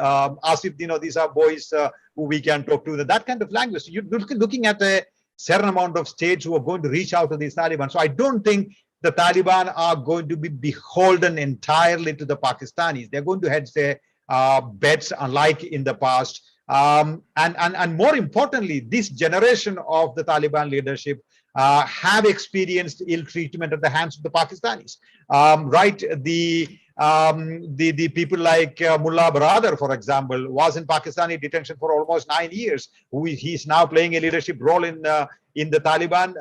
as if these are boys who we can talk to. That kind of language. You're looking at a certain amount of states who are going to reach out to these Taliban. So I don't think the Taliban are going to be beholden entirely to the Pakistanis. They're going to hedge their bets, unlike in the past. And more importantly, this generation of the Taliban leadership have experienced ill treatment at the hands of the Pakistanis. Right? The people like Mullah Baradar, for example, was in Pakistani detention for almost 9 years. He's now playing a leadership role in the Taliban.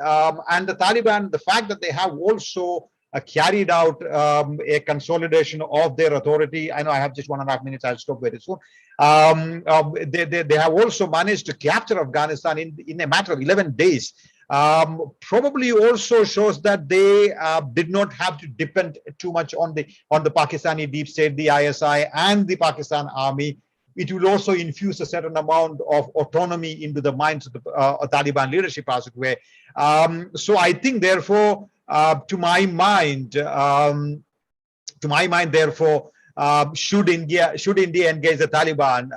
And the Taliban, the fact that they have also carried out a consolidation of their authority. I know I have just 1.5 minutes. I'll stop very soon. They have also managed to capture Afghanistan in a matter of 11 days. Probably also shows that they did not have to depend too much on the Pakistani deep state, the ISI, and the Pakistan army. It will also infuse a certain amount of autonomy into the minds of the Taliban leadership, as it were. So I think, therefore, to my mind, therefore, should India engage the Taliban?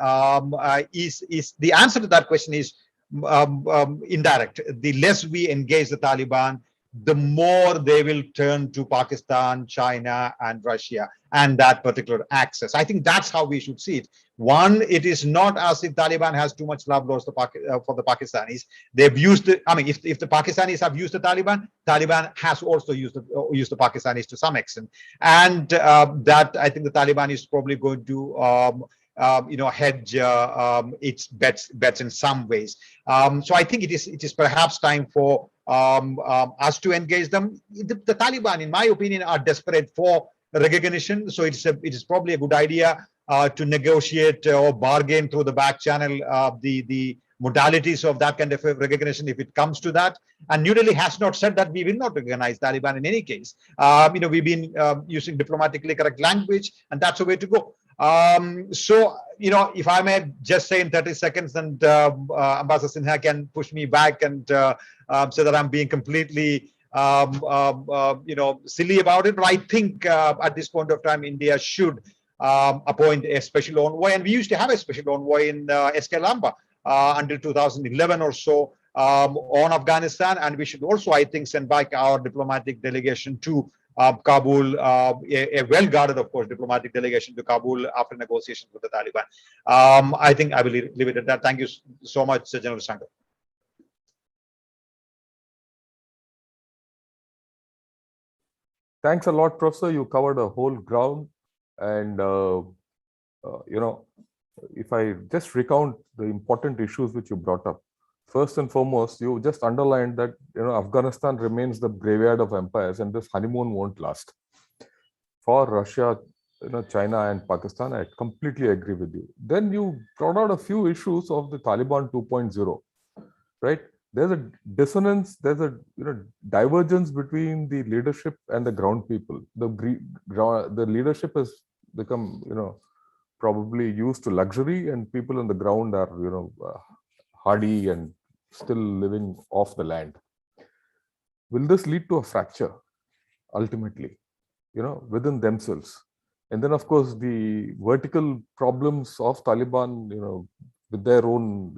Is the answer to that question is indirect. The less we engage the Taliban, the more they will turn to Pakistan, China, and Russia, and that particular axis. I think that's how we should see it. One, it is not as if Taliban has too much love lost for the Pakistanis. They've used it. I mean, if the Pakistanis have used the Taliban, Taliban has also used the Pakistanis to some extent, and that I think the Taliban is probably going to hedge its bets in some ways. So I think it is perhaps time for us to engage them. The Taliban, in my opinion, are desperate for recognition. So it is probably a good idea to negotiate or bargain through the back channel the modalities of that kind of recognition if it comes to that. And New Delhi has not said that we will not recognize Taliban in any case. We've been using diplomatically correct language, and that's the way to go. So, if I may just say in 30 seconds, and Ambassador Sinha can push me back and say that I'm being completely silly about it. But I think at this point of time, India should appoint a special envoy, and we used to have a special envoy in SK Lamba until 2011 or so on Afghanistan, and we should also, I think, send back our diplomatic delegation to Kabul, a well-guarded, of course, diplomatic delegation to Kabul after negotiations with the Taliban. I think I will leave it at that. Thank you so much, General Shankar. Thanks a lot, Professor. You covered a whole ground. And, if I just recount the important issues which you brought up, first and foremost, you just underlined that, Afghanistan remains the graveyard of empires, and this honeymoon won't last. For Russia, China and Pakistan, I completely agree with you. Then you brought out a few issues of the Taliban 2.0, right? There's a dissonance, there's a divergence between the leadership and the ground people. The leadership has become, probably used to luxury, and people on the ground are, hardy and still living off the land. Will this lead to a fracture ultimately, within themselves? And then, of course, the vertical problems of Taliban, with their own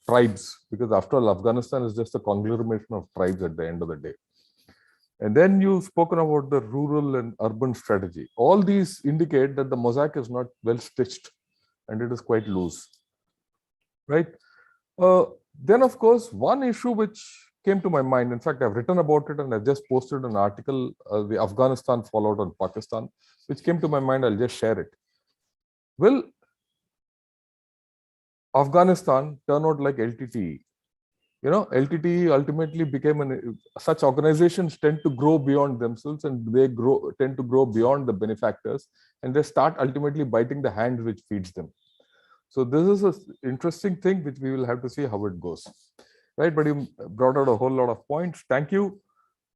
tribes, because after all, Afghanistan is just a conglomeration of tribes at the end of the day. And then you've spoken about the rural and urban strategy. All these indicate that the mosaic is not well stitched and it is quite loose, right? Then, of course, one issue which came to my mind, in fact, I've written about it and I just posted an article, the Afghanistan fallout on Pakistan, which came to my mind. I'll just share it. Will Afghanistan turn out like LTTE? LTTE ultimately became such organizations tend to grow beyond themselves, and they tend to grow beyond the benefactors, and they start ultimately biting the hand which feeds them. So this is an interesting thing which we will have to see how it goes, right? But you brought out a whole lot of points. Thank you.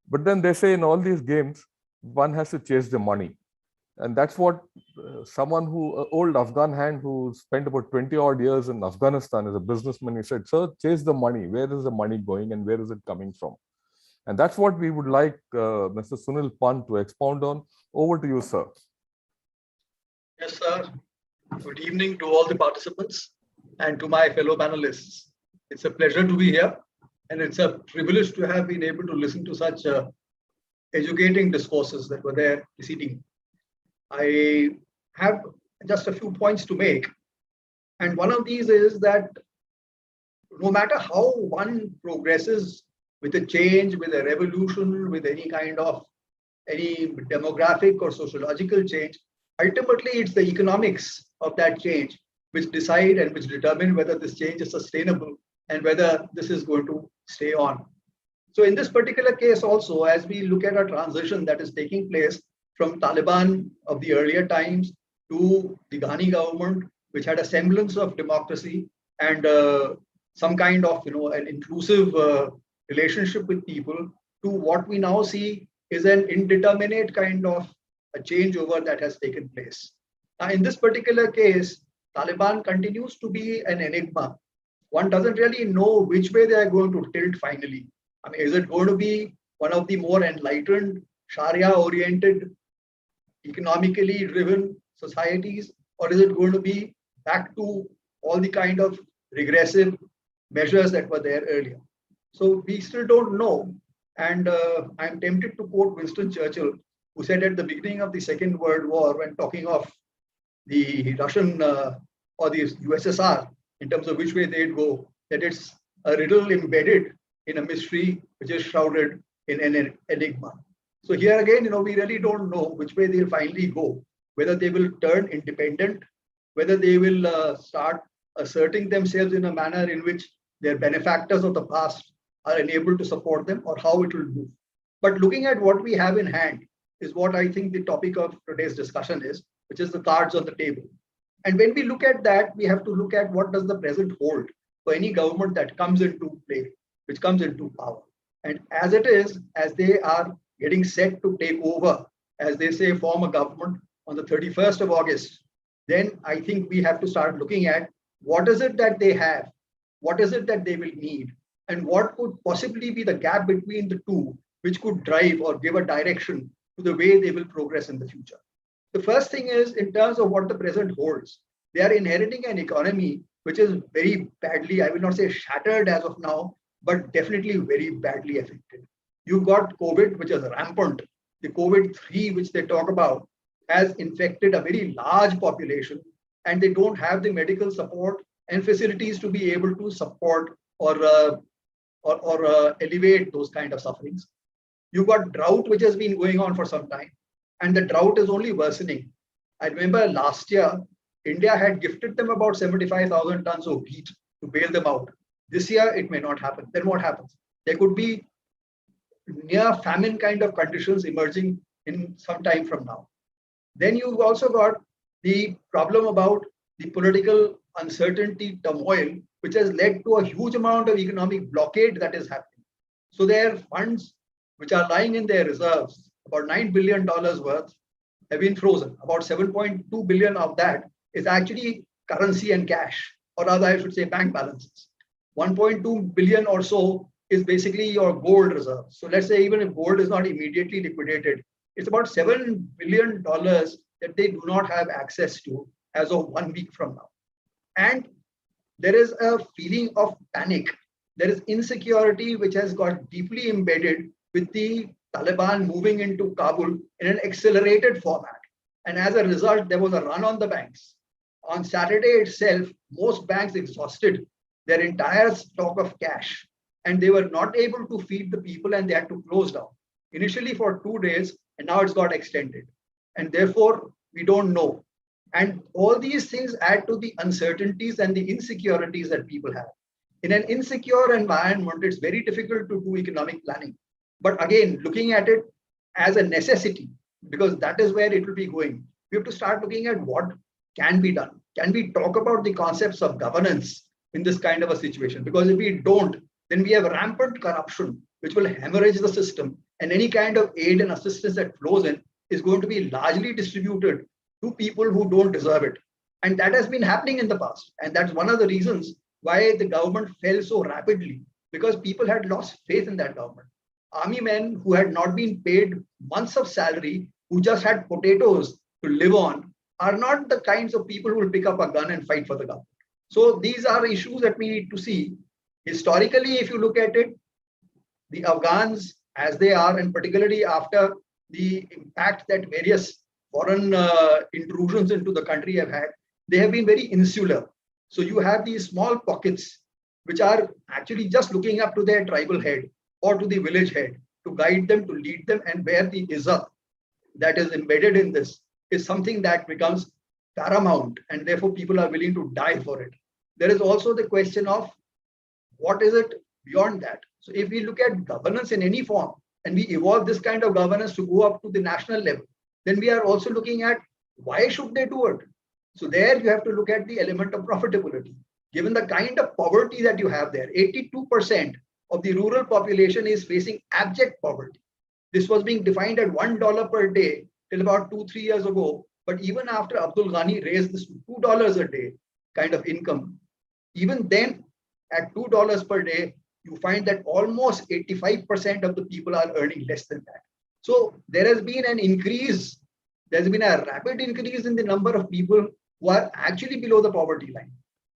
But then they say in all these games, one has to chase the money. And that's what someone old Afghan hand who spent about 20 odd years in Afghanistan as a businessman, he said, sir, chase the money. Where is the money going and where is it coming from? And that's what we would like Mr. Sunil Pant to expound on. Over to you, sir. Yes, sir. Good evening to all the participants and to my fellow panelists. It's a pleasure to be here, and it's a privilege to have been able to listen to such educating discourses that were there preceding. I have just a few points to make. And one of these is that no matter how one progresses with a change, with a revolution, with any demographic or sociological change, ultimately it's the economics of that change which decide and which determine whether this change is sustainable and whether this is going to stay on. So in this particular case also, as we look at a transition that is taking place from Taliban of the earlier times to the Ghani government, which had a semblance of democracy and some kind of, an inclusive relationship with people, to what we now see is an indeterminate kind of a changeover that has taken place. Now, in this particular case, Taliban continues to be an enigma. One doesn't really know which way they are going to tilt finally. I mean, is it going to be one of the more enlightened, Sharia-oriented, economically driven societies, or is it going to be back to all the kind of regressive measures that were there earlier? So we still don't know. And I'm tempted to quote Winston Churchill, who said at the beginning of the Second World War, when talking of the Russian or the USSR, in terms of which way they'd go, that it's a riddle embedded in a mystery which is shrouded in an enigma. So here again, we really don't know which way they'll finally go, whether they will turn independent, whether they will start asserting themselves in a manner in which their benefactors of the past are unable to support them, or how it will move. But looking at what we have in hand is what I think the topic of today's discussion is, which is the cards on the table. And when we look at that, we have to look at what does the present hold. for any government that comes into play, which comes into power. And as it is, as they are getting set to take over, as they say, form a government on the 31st of August, then I think we have to start looking at what is it that they have, what is it that they will need, and what could possibly be the gap between the two, which could drive or give a direction to the way they will progress in the future. The first thing is, in terms of what the present holds, they are inheriting an economy which is very badly, I will not say shattered as of now, but definitely very badly affected. You've got COVID, which is rampant. The COVID-3, which they talk about, has infected a very large population, and they don't have the medical support and facilities to be able to support or alleviate those kind of sufferings. You've got drought, which has been going on for some time, and the drought is only worsening. I remember last year, India had gifted them about 75,000 tons of wheat to bail them out. This year, it may not happen. Then what happens? There could be near famine kind of conditions emerging in some time from now. Then you've also got the problem about the political uncertainty, turmoil, which has led to a huge amount of economic blockade that is happening. So their funds, which are lying in their reserves, about $9 billion worth, have been frozen. About 7.2 billion of that is actually currency and cash, or rather I should say bank balances. 1.2 billion or so is basically your gold reserves. So let's say even if gold is not immediately liquidated, it's about $7 billion that they do not have access to as of 1 week from now. And there is a feeling of panic. There is insecurity which has got deeply embedded with the Taliban moving into Kabul in an accelerated format. And as a result, there was a run on the banks. On Saturday itself, most banks exhausted their entire stock of cash, and they were not able to feed the people, and they had to close down. Initially for 2 days, and now it's got extended. And therefore, we don't know. And all these things add to the uncertainties and the insecurities that people have. In an insecure environment, it's very difficult to do economic planning. But again, looking at it as a necessity, because that is where it will be going, we have to start looking at what can be done. Can we talk about the concepts of governance in this kind of a situation? Because if we don't, then we have rampant corruption, which will hemorrhage the system, and any kind of aid and assistance that flows in is going to be largely distributed to people who don't deserve it. And that has been happening in the past. And that's one of the reasons why the government fell so rapidly, because people had lost faith in that government. Army men who had not been paid months of salary, who just had potatoes to live on, are not the kinds of people who will pick up a gun and fight for the government. So these are issues that we need to see. Historically, if you look at it, the Afghans, as they are, and particularly after the impact that various foreign intrusions into the country have had, they have been very insular. So you have these small pockets which are actually just looking up to their tribal head or to the village head to guide them, to lead them, and where the izzat that is embedded in this is something that becomes paramount, and therefore people are willing to die for it. There is also the question of what is it beyond that. So if we look at governance in any form, and we evolve this kind of governance to go up to the national level, then we are also looking at why should they do it. So there you have to look at the element of profitability. Given the kind of poverty that you have there, 82% of the rural population is facing abject poverty. This was being defined at $1 per day till about 2-3 years ago. But even after Abdul Ghani raised this to $2 a day kind of income, even then at $2 per day, you find that almost 85% of the people are earning less than that. So there has been an increase. There's been a rapid increase in the number of people who are actually below the poverty line,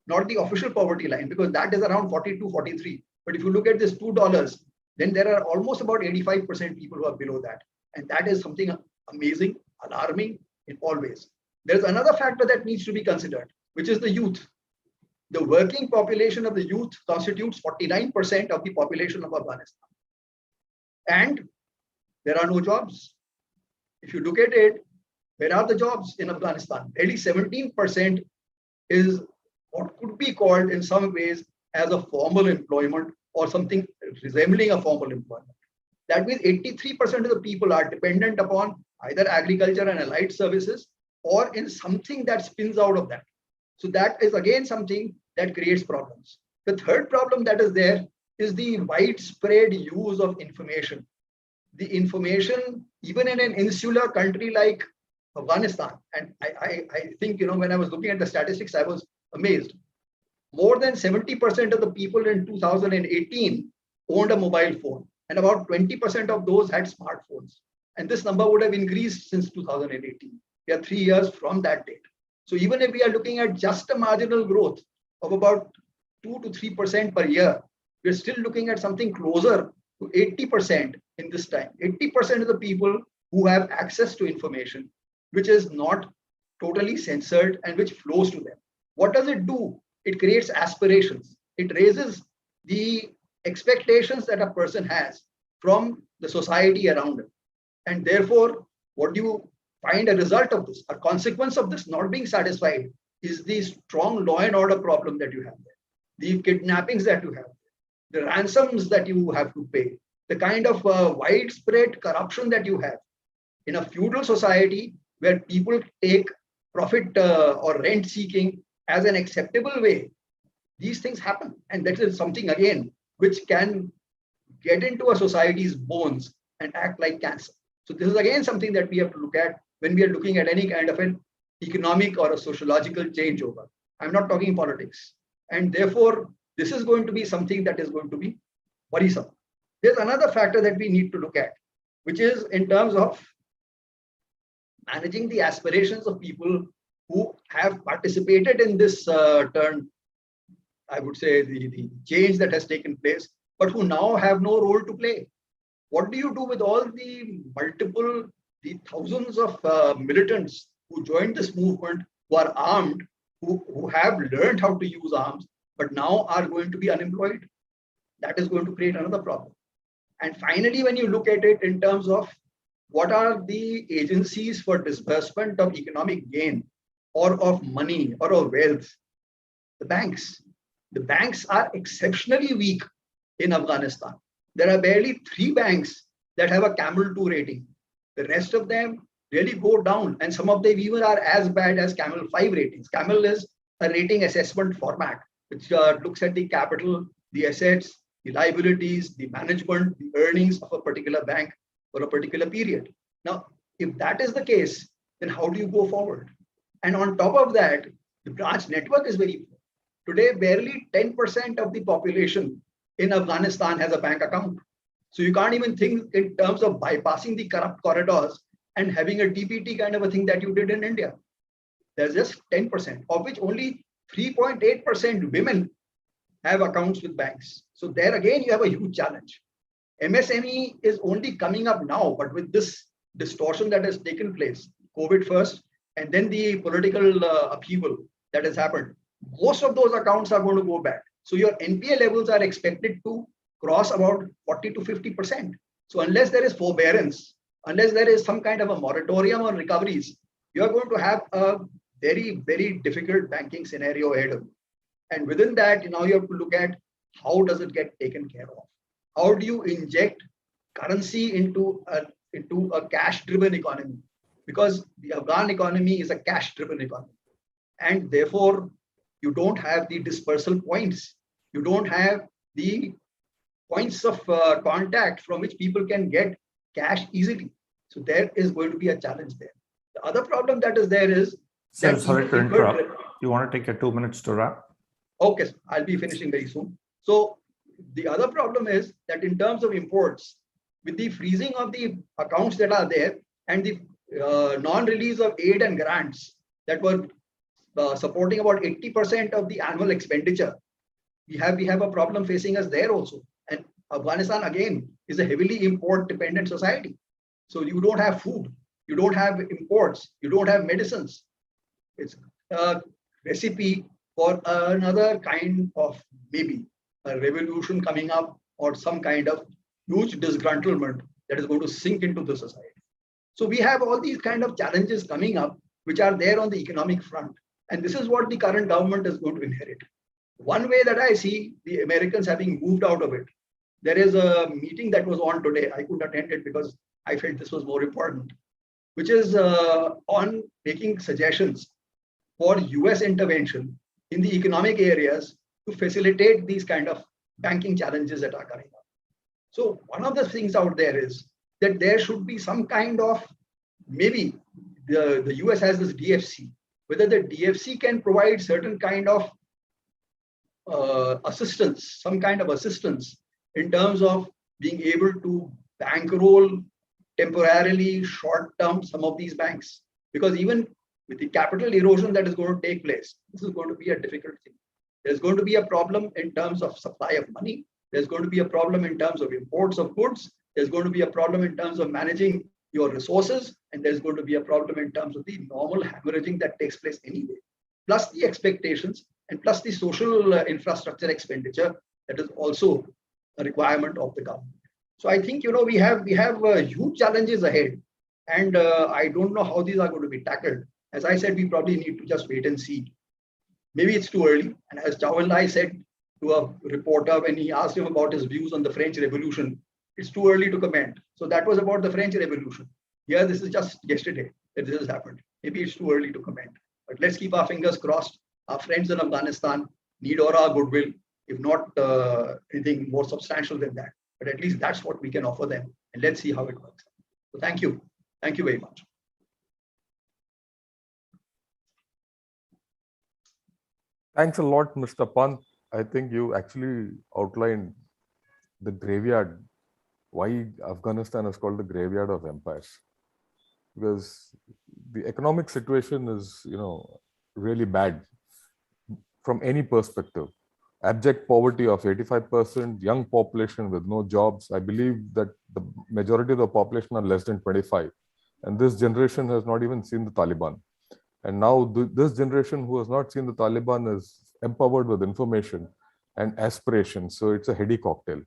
not the official poverty line, because that is around 42, 43. But if you look at this $2, then there are almost about 85% people who are below that. And that is something amazing, alarming in all ways. There's another factor that needs to be considered, which is the youth. The working population of the youth constitutes 49% of the population of Afghanistan. And there are no jobs. If you look at it, where are the jobs in Afghanistan? Barely 17% is what could be called in some ways as a formal employment or something resembling a formal employment. That means 83% of the people are dependent upon either agriculture and allied services or in something that spins out of that. So that is again something that creates problems. The third problem that is there is the widespread use of information. The information, even in an insular country like Afghanistan, and I think, when I was looking at the statistics, I was amazed. More than 70% of the people in 2018 owned a mobile phone, and about 20% of those had smartphones. And this number would have increased since 2018. We are 3 years from that date. So even if we are looking at just a marginal growth of about 2 to 3% per year, we're still looking at something closer to 80% in this time. 80% of the people who have access to information, which is not totally censored and which flows to them. What does it do? It creates aspirations. It raises the expectations that a person has from the society around him. And therefore, what do you find a result of this? A consequence of this not being satisfied is the strong law and order problem that you have there, the kidnappings that you have, the ransoms that you have to pay, the kind of widespread corruption that you have. In a feudal society where people take profit or rent seeking as an acceptable way, these things happen. And that is something, again, which can get into a society's bones and act like cancer. So this is again something that we have to look at when we are looking at any kind of an economic or a sociological changeover. I'm not talking politics. And therefore, this is going to be something that is going to be worrisome. There's another factor that we need to look at, which is in terms of managing the aspirations of people who have participated in this turn, I would say the change that has taken place, but who now have no role to play. What do you do with all the thousands of militants who joined this movement, who are armed, who have learned how to use arms, but now are going to be unemployed? That is going to create another problem. And finally, when you look at it in terms of what are the agencies for disbursement of economic gain or of money or of wealth, the banks. The banks are exceptionally weak in Afghanistan. There are barely 3 banks that have a Camel 2 rating. The rest of them really go down, and some of them even are as bad as Camel 5 ratings. Camel is a rating assessment format which looks at the capital, the assets, the liabilities, the management, the earnings of a particular bank for a particular period. Now, if that is the case, then how do you go forward? And on top of that, the branch network is very poor. Today, barely 10% of the population in Afghanistan has a bank account. So you can't even think in terms of bypassing the corrupt corridors and having a DPT kind of a thing that you did in India. There's just 10%, of which only 3.8% women have accounts with banks. So there again, you have a huge challenge. MSME is only coming up now, but with this distortion that has taken place, COVID first, and then the political upheaval that has happened, most of those accounts are going to go back. So your NPA levels are expected to cross about 40 to 50%. So unless there is forbearance, unless there is some kind of a moratorium on recoveries, you are going to have a very, very difficult banking scenario ahead of you. And within that, now you have to look at how does it get taken care of? How do you inject currency into a cash-driven economy? Because the Afghan economy is a cash-driven economy. And therefore, you don't have the dispersal points. You don't have the points of contact from which people can get cash easily. So there is going to be a challenge there. The other problem that is there is... Sir, sorry to interrupt. You want to take your 2 minutes to wrap? Okay, I'll be finishing very soon. So the other problem is that in terms of imports, with the freezing of the accounts that are there and the non-release of aid and grants that were supporting about 80% of the annual expenditure, we have a problem facing us there also. And Afghanistan, again, is a heavily import-dependent society. So you don't have food, you don't have imports, you don't have medicines. It's a recipe for another kind of maybe a revolution coming up or some kind of huge disgruntlement that is going to sink into the society. So we have all these kind of challenges coming up, which are there on the economic front. And this is what the current government is going to inherit. One way that I see the Americans having moved out of it, there is a meeting that was on today. I couldn't attend it because I felt this was more important, which is on making suggestions for US intervention in the economic areas to facilitate these kind of banking challenges that are coming up. So one of the things out there is that there should be some kind of, maybe the US has this DFC, whether the DFC can provide certain kind of assistance, some kind of assistance in terms of being able to bankroll temporarily, short term, some of these banks. Because even with the capital erosion that is going to take place, this is going to be a difficult thing. There's going to be a problem in terms of supply of money. There's going to be a problem in terms of imports of goods. There's going to be a problem in terms of managing your resources. And there's going to be a problem in terms of the normal hemorrhaging that takes place anyway. Plus the expectations and plus the social infrastructure expenditure that is also a requirement of the government. So I think, we have huge challenges ahead. And I don't know how these are going to be tackled. As I said, we probably need to just wait and see. Maybe it's too early. And as Chawalai said to a reporter when he asked him about his views on the French Revolution, it's too early to comment. So that was about the French Revolution. Yeah, this is just yesterday that this has happened. Maybe it's too early to comment. But let's keep our fingers crossed. Our friends in Afghanistan need all our goodwill, if not anything more substantial than that. But at least that's what we can offer them. And let's see how it works. So thank you. Thank you very much. Thanks a lot, Mr. Pant. I think you actually outlined the graveyard, why Afghanistan is called the graveyard of empires. Because the economic situation is, really bad from any perspective. Abject poverty of 85%, young population with no jobs. I believe that the majority of the population are less than 25. And this generation has not even seen the Taliban. And now this generation who has not seen the Taliban is empowered with information and aspiration. So it's a heady cocktail,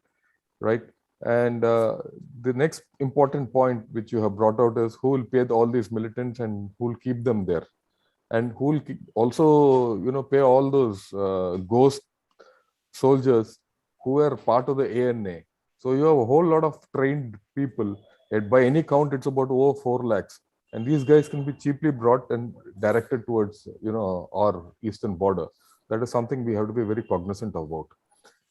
right? And the next important point which you have brought out is who will pay all these militants and who will keep them there, and who will also, pay all those ghost soldiers who were part of the ANA. So you have a whole lot of trained people. And by any count, it's about over 4 lakhs. And these guys can be cheaply brought and directed towards, our eastern border. That is something we have to be very cognizant about.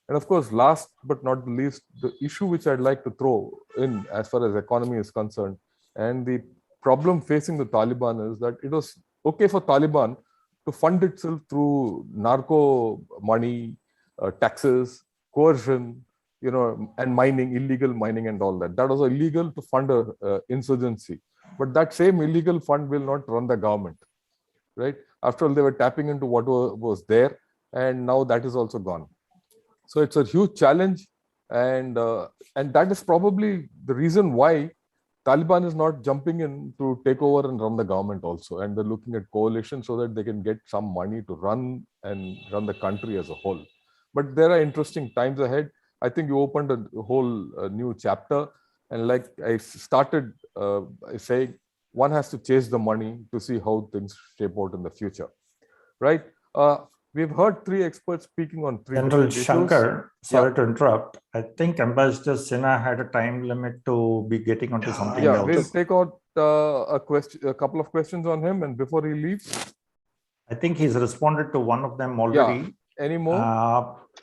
And of course, last but not the least, the issue which I'd like to throw in as far as economy is concerned, and the problem facing the Taliban is that it was okay for Taliban to fund itself through narco money, taxes, coercion, and mining, illegal mining and all that. That was illegal to fund a insurgency. But that same illegal fund will not run the government, right? After all, they were tapping into what was there, and now that is also gone. So it's a huge challenge, and that is probably the reason why Taliban is not jumping in to take over and run the government also, and they're looking at coalition so that they can get some money to run the country as a whole. But there are interesting times ahead. I think you opened a whole new chapter, and like I started saying, one has to chase the money to see how things shape out in the future, right? We've heard 3 experts speaking on 3 General different Shankar, sorry to interrupt. I think Ambassador Sinha had a time limit to be getting onto something else. We'll take out a couple of questions on him, and before he leaves, I think he's responded to one of them already. Any more?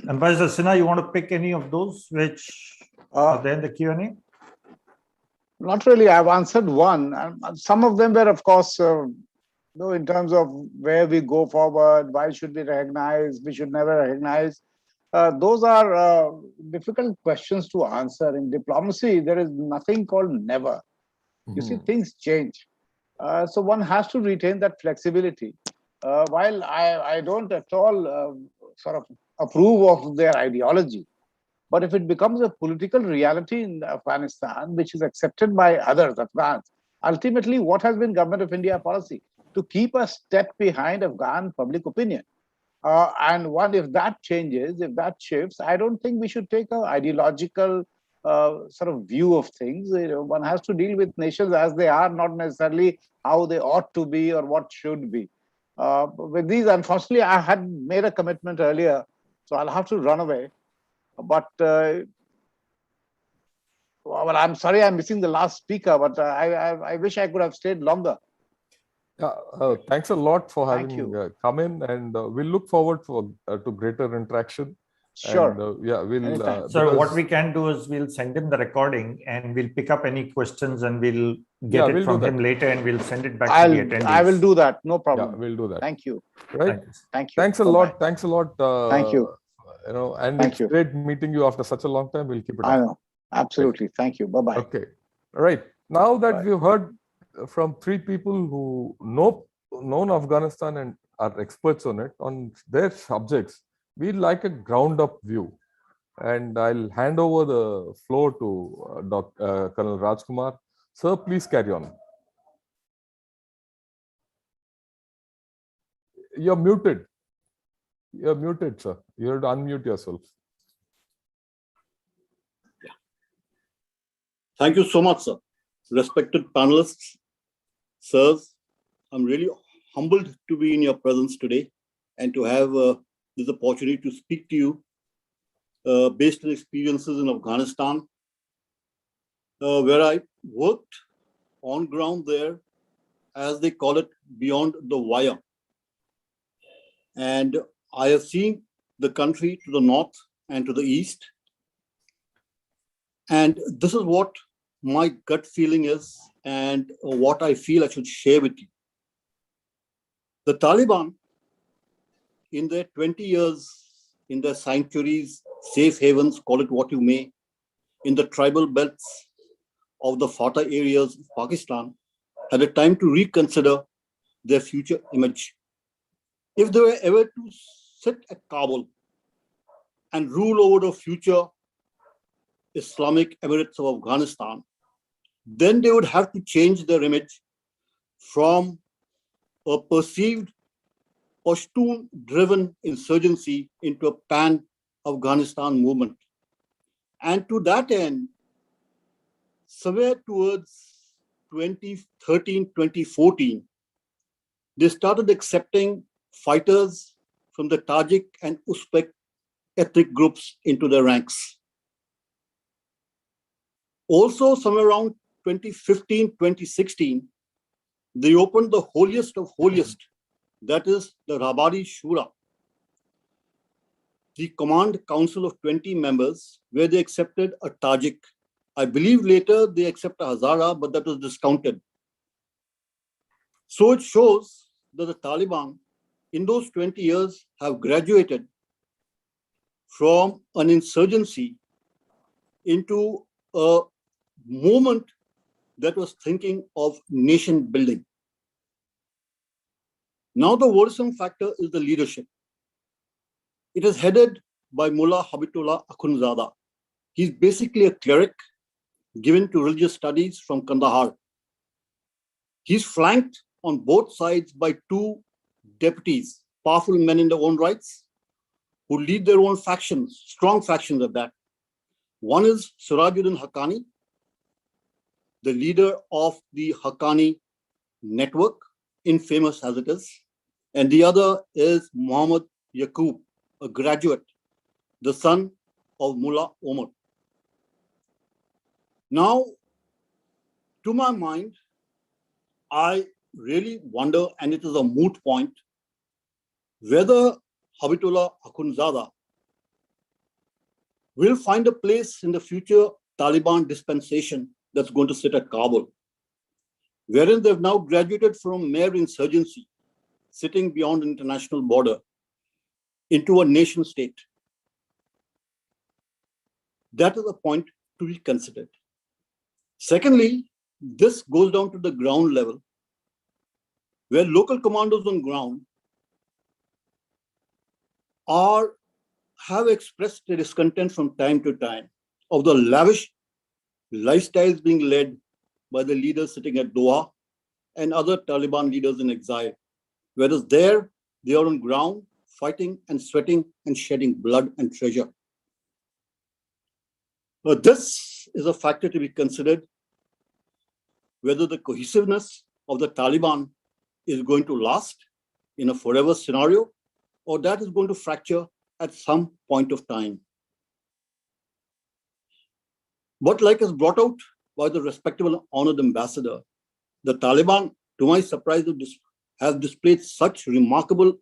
Ambassador Sinha, you want to pick any of those which are there in the Q&A? Not really. I've answered one. And some of them were, of course, in terms of where we go forward, why should we recognize, we should never recognize. Those are difficult questions to answer. In diplomacy, there is nothing called never. You see, things change. So one has to retain that flexibility. While I don't at all sort of approve of their ideology, but if it becomes a political reality in Afghanistan, which is accepted by others, Afghans, ultimately, what has been Government of India policy? To keep a step behind Afghan public opinion. And if that changes, if that shifts, I don't think we should take an ideological sort of view of things. One has to deal with nations as they are, not necessarily how they ought to be or what should be. With these, unfortunately, I had made a commitment earlier, so I'll have to run away. But well, I'm sorry I'm missing the last speaker, but I wish I could have stayed longer. Thanks a lot for Thank having you. come in, and we'll look forward to greater interaction. Sure. And we'll. Anytime. So what because- we can do is we'll send him the recording and we'll pick up any questions and we'll get it we'll from do him that. later and we'll send it back to the attendees. I will do that. No Yeah, problem. we'll do that. Thank you. Right. Thank you. Thanks a Bye-bye. lot. Thanks a lot. Thank you. And Thank it's you. great meeting you after such a long time. We'll keep it I up. know. Absolutely. Thank you. Bye-bye. Okay. All right. Now that Bye. we've heard from three people who known Afghanistan and are experts on it, on their subjects, we'd like a ground up view. And I'll hand over the floor to Colonel Rajkumar. Sir, please carry on. You're muted. You're muted, sir. You have to unmute yourself. Thank you so much, sir. Respected panelists, sirs, I'm really humbled to be in your presence today and to have this opportunity to speak to you based on experiences in Afghanistan, where I worked on ground there, as they call it, beyond the wire. And I have seen the country to the north and to the east. And this is what my gut feeling is and what I feel I should share with you. The Taliban, in their 20 years, in their sanctuaries, safe havens, call it what you may, in the tribal belts of the Fatah areas of Pakistan, had a time to reconsider their future image. If they were ever to sit at Kabul and rule over the future Islamic Emirates of Afghanistan, then they would have to change their image from a perceived Pashtun-driven insurgency into a pan-Afghanistan movement. And to that end, somewhere towards 2013, 2014, they started accepting fighters from the Tajik and Uzbek ethnic groups into their ranks. Also, somewhere around 2015, 2016, they opened the holiest of holiest, that is the Rabari Shura, the command council of 20 members, where they accepted a Tajik. I believe later they accept a Hazara, but that was discounted. So it shows that the Taliban in those 20 years have graduated from an insurgency into a movement that was thinking of nation building. Now the worrisome factor is the leadership. It is headed by Mullah Habibullah Akhundzada. He's basically a cleric given to religious studies from Kandahar. He's flanked on both sides by two deputies, powerful men in their own rights, who lead their own factions, strong factions at that. One is Sirajuddin Haqqani, the leader of the Haqqani network, infamous as it is, and the other is Muhammad Yaqub, a graduate, the son of Mullah Omar. Now, to my mind, I really wonder, and it is a moot point, whether Habibullah Akhundzada will find a place in the future Taliban dispensation that's going to sit at Kabul, wherein they've now graduated from mere insurgency, sitting beyond the international border, into a nation state. That is a point to be considered. Secondly, this goes down to the ground level, where local commandos on ground have expressed their discontent from time to time of the lavish lifestyles being led by the leaders sitting at Doha and other Taliban leaders in exile. Whereas there, they are on ground, fighting and sweating and shedding blood and treasure. This is a factor to be considered, whether the cohesiveness of the Taliban is going to last in a forever scenario, or that is going to fracture at some point of time. But like is brought out by the respectable honored ambassador, the Taliban, to my surprise, has displayed such remarkable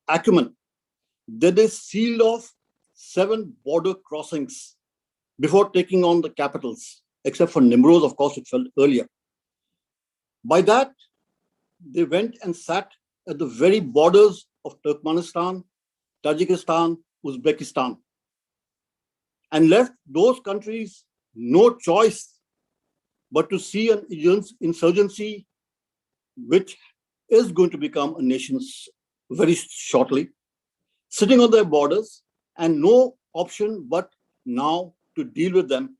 acumen that they sealed off 7 border crossings before taking on the capitals, except for Nimroz, of course, it fell earlier. By that, they went and sat at the very borders of Turkmenistan, Tajikistan, Uzbekistan, and left those countries no choice but to see an insurgency which is going to become a nation very shortly, sitting on their borders, and no option but now to deal with them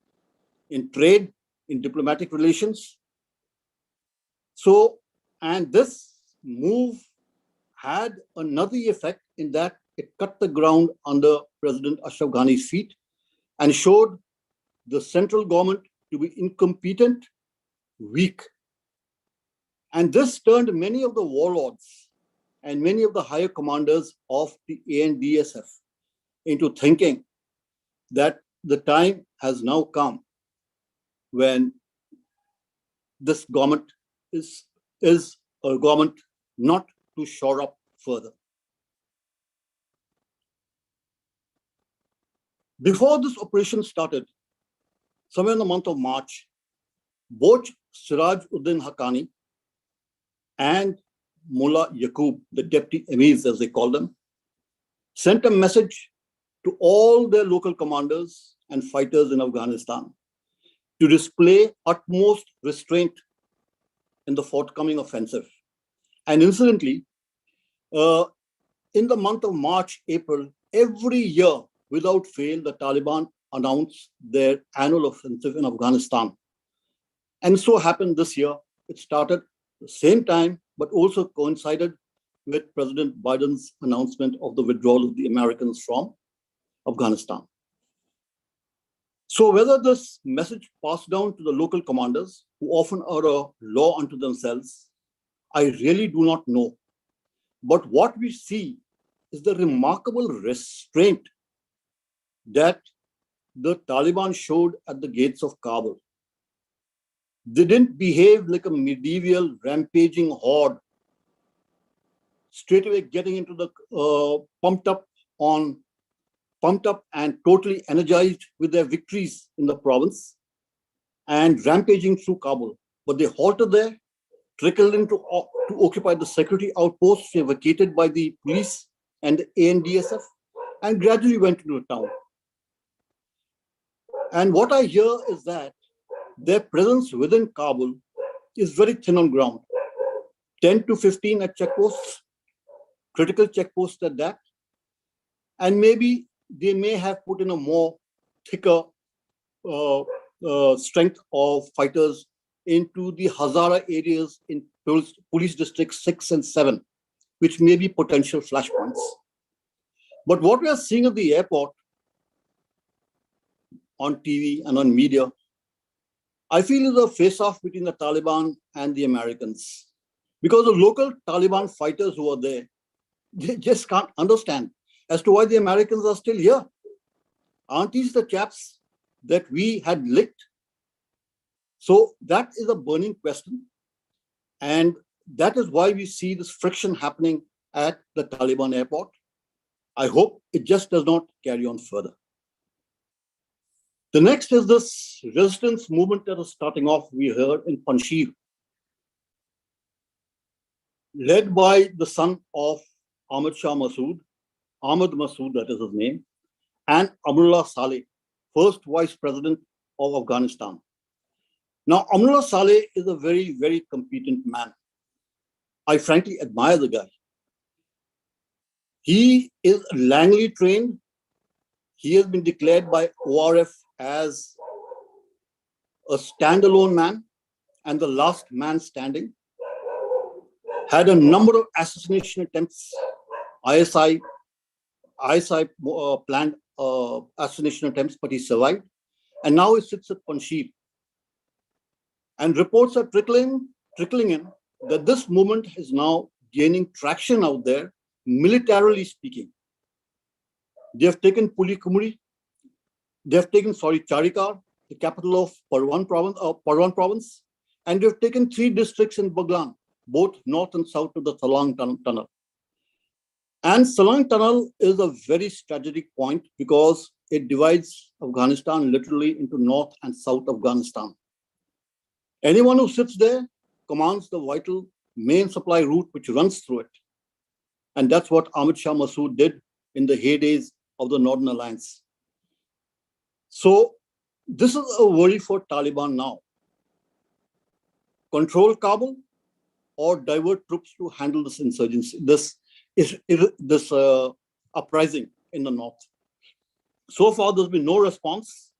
in trade, in diplomatic relations. So, and this move had another effect in that it cut the ground under President Ashraf Ghani's feet and showed the central government to be incompetent, weak. And this turned many of the warlords and many of the higher commanders of the ANDSF into thinking that the time has now come when this government is a government not to shore up further. Before this operation started, somewhere in the month of March, both Siraj Uddin Haqqani and Mullah Yaqub, the deputy emirs as they call them, sent a message to all their local commanders and fighters in Afghanistan to display utmost restraint in the forthcoming offensive. And incidentally, in the month of March, April, every year, without fail, the Taliban announced their annual offensive in Afghanistan. And so happened this year. It started the same time, but also coincided with President Biden's announcement of the withdrawal of the Americans from Afghanistan. So whether this message passed down to the local commanders, who often are a law unto themselves, I really do not know. But what we see is the remarkable restraint that the Taliban showed at the gates of Kabul. They didn't behave like a medieval rampaging horde, straight away getting into the pumped up and totally energized with their victories in the province and rampaging through Kabul. But they halted there, trickled in to occupy the security outposts vacated by the police and the ANDSF, and gradually went into the town. And what I hear is that their presence within Kabul is very thin on ground. 10 to 15 at checkposts, critical checkposts at that. And maybe they may have put in a more thicker strength of fighters into the Hazara areas in police districts 6 and 7, which may be potential flashpoints. But what we are seeing at the airport on TV and on media, I feel is a face-off between the Taliban and the Americans. Because the local Taliban fighters who are there, they just can't understand as to why the Americans are still here. Aren't these the chaps that we had licked? So that is a burning question. And that is why we see this friction happening at the Taliban airport. I hope it just does not carry on further. The next is this resistance movement that is starting off, we heard, in Panjshir, led by the son of Ahmad Shah Massoud, Ahmad Massoud, that is his name, and Amrullah Saleh, first vice president of Afghanistan. Now, Amrullah Saleh is a very, very competent man. I frankly admire the guy. He is Langley trained. He has been declared by ORF as a standalone man and the last man standing. Had a number of assassination attempts. ISI planned assassination attempts, but he survived. And now he sits at Panjshir. And reports are trickling in that this movement is now gaining traction out there, militarily speaking. They have taken Puli Kumri. They have taken, Charikar, the capital of Parwan province, and they have taken 3 districts in Baglan. both north and south of the Salang Tunnel. And Salang Tunnel is a very strategic point because it divides Afghanistan literally into north and south Afghanistan. Anyone who sits there commands the vital main supply route which runs through it. And that's what Amit Shah Massoud did in the heydays of the Northern Alliance. So this is a worry for Taliban now. Control Kabul or divert troops to handle this insurgency, this uprising in the north. So far, there's been no response.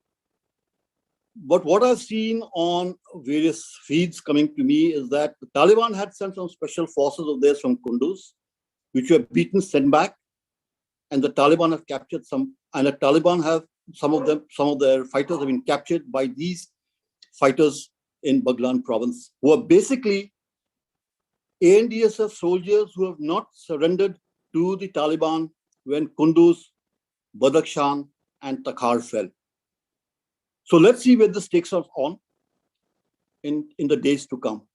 But what I've seen on various feeds coming to me is that the Taliban had sent some special forces of theirs from Kunduz, which were beaten, sent back, and the Taliban have captured some, and the Taliban have some of their fighters have been captured by these fighters in Baghlan province, who are basically ANDSF soldiers who have not surrendered to the Taliban when Kunduz, Badakhshan, and Takhar fell. So let's see where this takes us on in the days to come.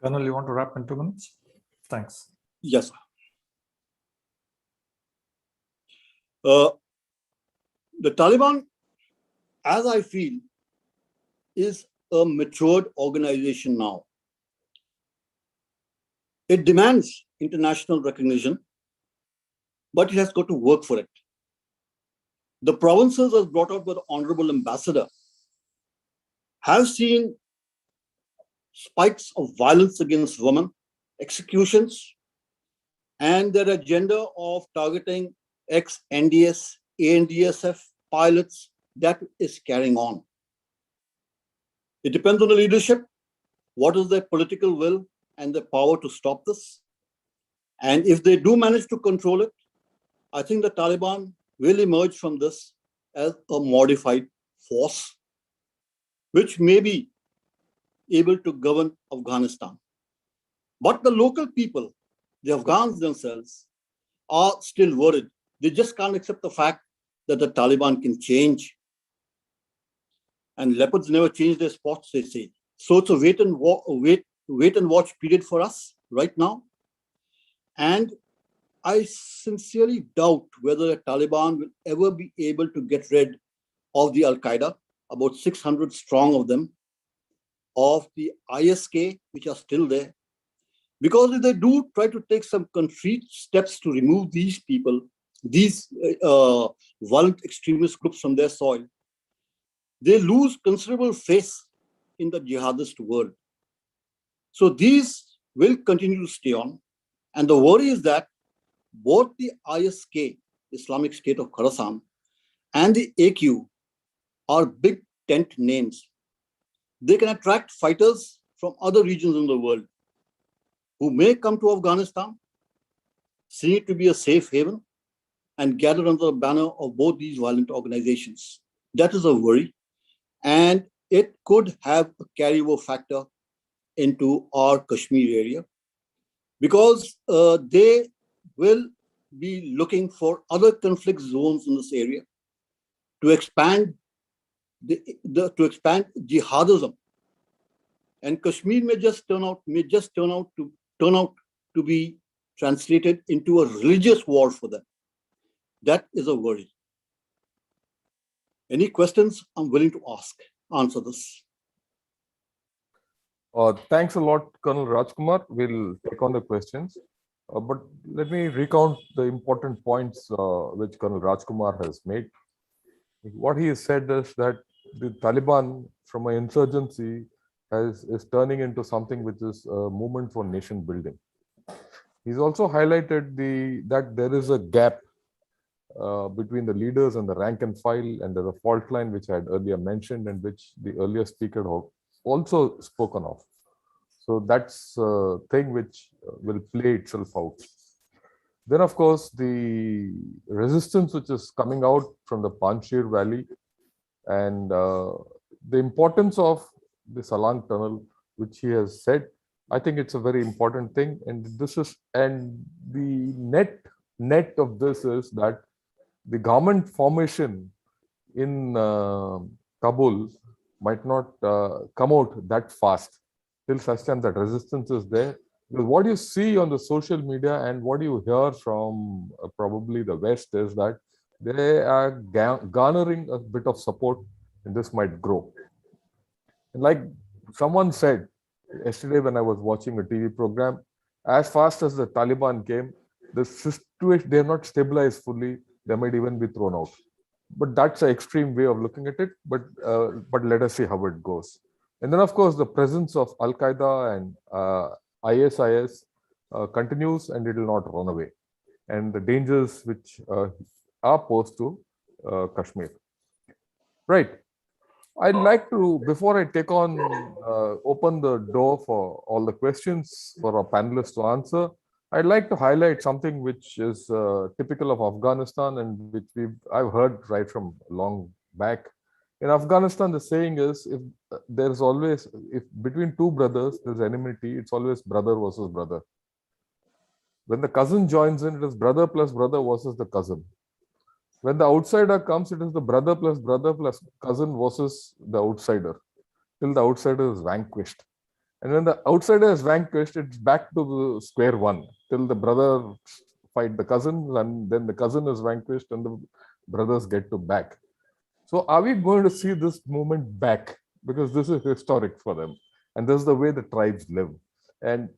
Colonel, you want to wrap in 2 minutes? Thanks. Yes, sir. The Taliban, as I feel, is a matured organization now. It demands international recognition, but it has got to work for it. The provinces, as brought out by the Honorable Ambassador, have seen spikes of violence against women, executions, and their agenda of targeting ex-NDS, ANDSF pilots, that is carrying on. It depends on the leadership. What is their political will and the power to stop this? And if they do manage to control it, I think the Taliban will emerge from this as a modified force, which may be able to govern Afghanistan. But the local people, the Afghans themselves, are still worried. They just can't accept the fact that the Taliban can change. And leopards never change their spots, they say. So it's a wait and watch period for us right now. And I sincerely doubt whether the Taliban will ever be able to get rid of the Al-Qaeda, about 600 strong of them, of the ISK, which are still there. Because if they do try to take some concrete steps to remove these people, these violent extremist groups from their soil, they lose considerable face in the jihadist world. So these will continue to stay on. And the worry is that both the ISK, Islamic State of Khorasan, and the AQ are big tent names. They can attract fighters from other regions in the world who may come to Afghanistan, seeing it to be a safe haven, and gather under the banner of both these violent organizations. That is a worry. And it could have a carryover factor into our Kashmir area, because they will be looking for other conflict zones in this area to expand to expand jihadism, and Kashmir may just turn out to be translated into a religious war for them. That is a worry. Any questions? I'm willing to answer this. Thanks a lot, Colonel Rajkumar. We'll take on the questions. But let me recount the important points which Colonel Rajkumar has made. What he has said is that the Taliban, from an insurgency, is turning into something which is a movement for nation building. He's also highlighted that there is a gap between the leaders and the rank and file, and there's a fault line which I had earlier mentioned and which the earlier speaker also spoken of. So that's a thing which will play itself out. Then, of course, the resistance which is coming out from the Panjshir Valley, and the importance of the Salang Tunnel, which he has said, I think it's a very important thing. And the net of this is that the government formation in Kabul might not come out that fast. till such time that resistance is there. Because what you see on the social media and what you hear from probably the West is that they are garnering a bit of support, and this might grow. And like someone said yesterday when I was watching a TV program, as fast as the Taliban came, the situation, they are not stabilized fully. They might even be thrown out. But that's an extreme way of looking at it. But let us see how it goes. And then, of course, the presence of Al Qaeda and ISIS continues, and it will not run away. And the dangers which are posed to Kashmir. Right. I'd like to, before I take on, open the door for all the questions for our panelists to answer, I'd like to highlight something which is typical of Afghanistan and which I've heard right from long back. In Afghanistan, the saying is, if between two brothers there's enmity, it's always brother versus brother. When the cousin joins in, it is brother plus brother versus the cousin. When the outsider comes, it is the brother plus cousin versus the outsider, till the outsider is vanquished. And when the outsider is vanquished, it's back to the square one, till the brother fight the cousins, and then the cousin is vanquished and the brothers get to back. So are we going to see this movement back? Because this is historic for them. And this is the way the tribes live. And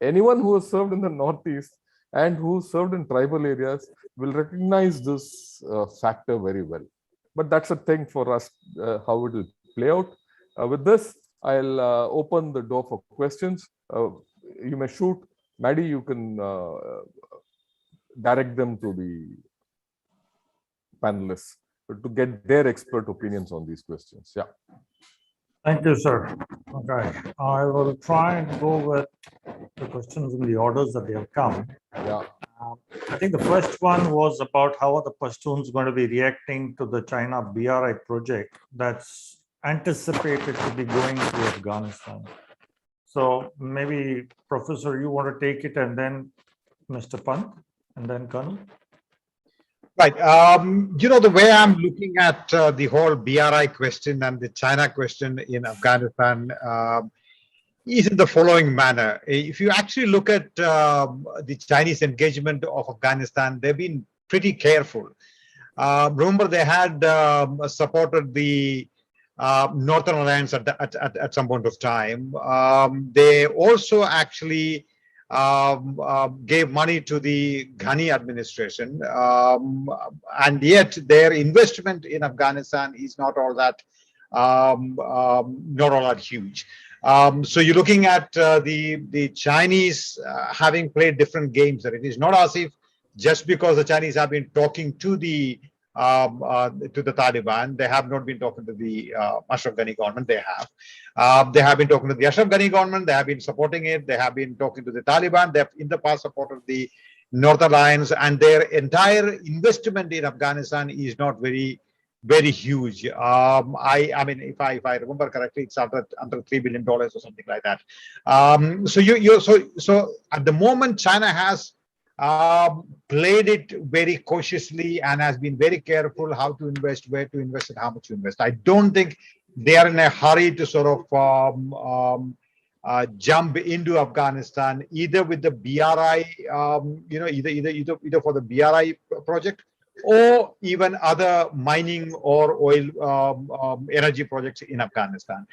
anyone who has served in the Northeast and who served in tribal areas will recognize this factor very well. But that's a thing for us, how it will play out. With this, I'll open the door for questions. You may shoot. Maddie, you can direct them to the panelists to get their expert opinions on these questions. Yeah. Thank you, sir. Okay, I will try and go with the questions in the orders that they have come. Yeah. I think the first one was about how are the Pashtuns going to be reacting to the China BRI project that's anticipated to be going to Afghanistan. So maybe, Professor, you want to take it, and then Mr. Pant, and then Colonel. Right. The way I'm looking at the whole BRI question and the China question in Afghanistan is in the following manner. If you actually look at the Chinese engagement of Afghanistan, they've been pretty careful. Remember, they had supported the Northern Alliance at some point of time. They also actually gave money to the Ghani administration, and yet their investment in Afghanistan is not all that huge. So you're looking at the Chinese having played different games. That it is not as if just because the Chinese have been talking to the Taliban, they have not been talking to the Ashraf Ghani government. They have been talking to the Ashraf Ghani government. They have been supporting it. They have been talking to the Taliban. They have in the past supported the North Alliance, and their entire investment in Afghanistan is not very huge. I mean, if I remember correctly, it's under $3 billion or something like that. So at the moment, China has played it very cautiously and has been very careful how to invest, where to invest, and how much to invest. I don't think they are in a hurry to sort of jump into Afghanistan, either with the BRI, either for the BRI project, or even other mining or oil energy projects in Afghanistan.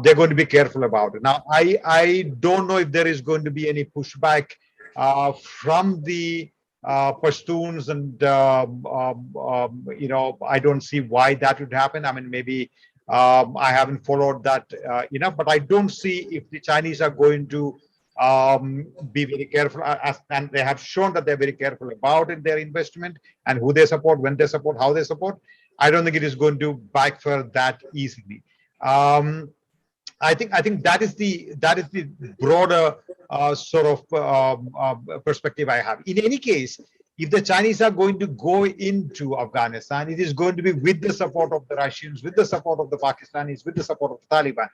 They're going to be careful about it. Now, I don't know if there is going to be any pushback from the Pashtuns, and I don't see why that would happen. I mean, maybe I haven't followed that enough, but I don't see if the Chinese are going to be very careful, and they have shown that they're very careful about it, their investment, and who they support, when they support, how they support. I don't think it is going to backfire that easily. I think that is the broader sort of perspective I have. In any case, if the Chinese are going to go into Afghanistan, it is going to be with the support of the Russians, with the support of the Pakistanis, with the support of the Taliban.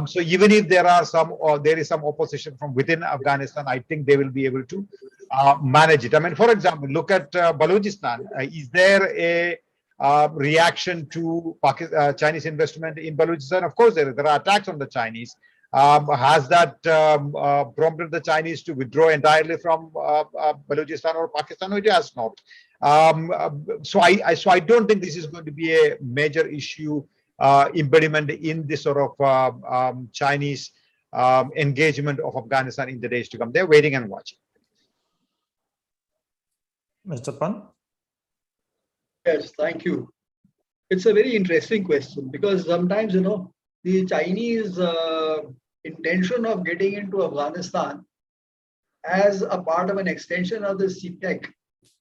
So even if there is some opposition from within Afghanistan, I think they will be able to manage it. I mean, for example, look at Balochistan. Is there a reaction to Chinese investment in Balochistan? Of course, there are attacks on the Chinese. Has that prompted the Chinese to withdraw entirely from Balochistan or Pakistan? No, it has not. So I don't think this is going to be a major issue, impediment in this sort of Chinese engagement of Afghanistan in the days to come. They're waiting and watching. Mr. Pan? Yes, thank you. It's a very interesting question because sometimes, the Chinese intention of getting into Afghanistan as a part of an extension of the CPEC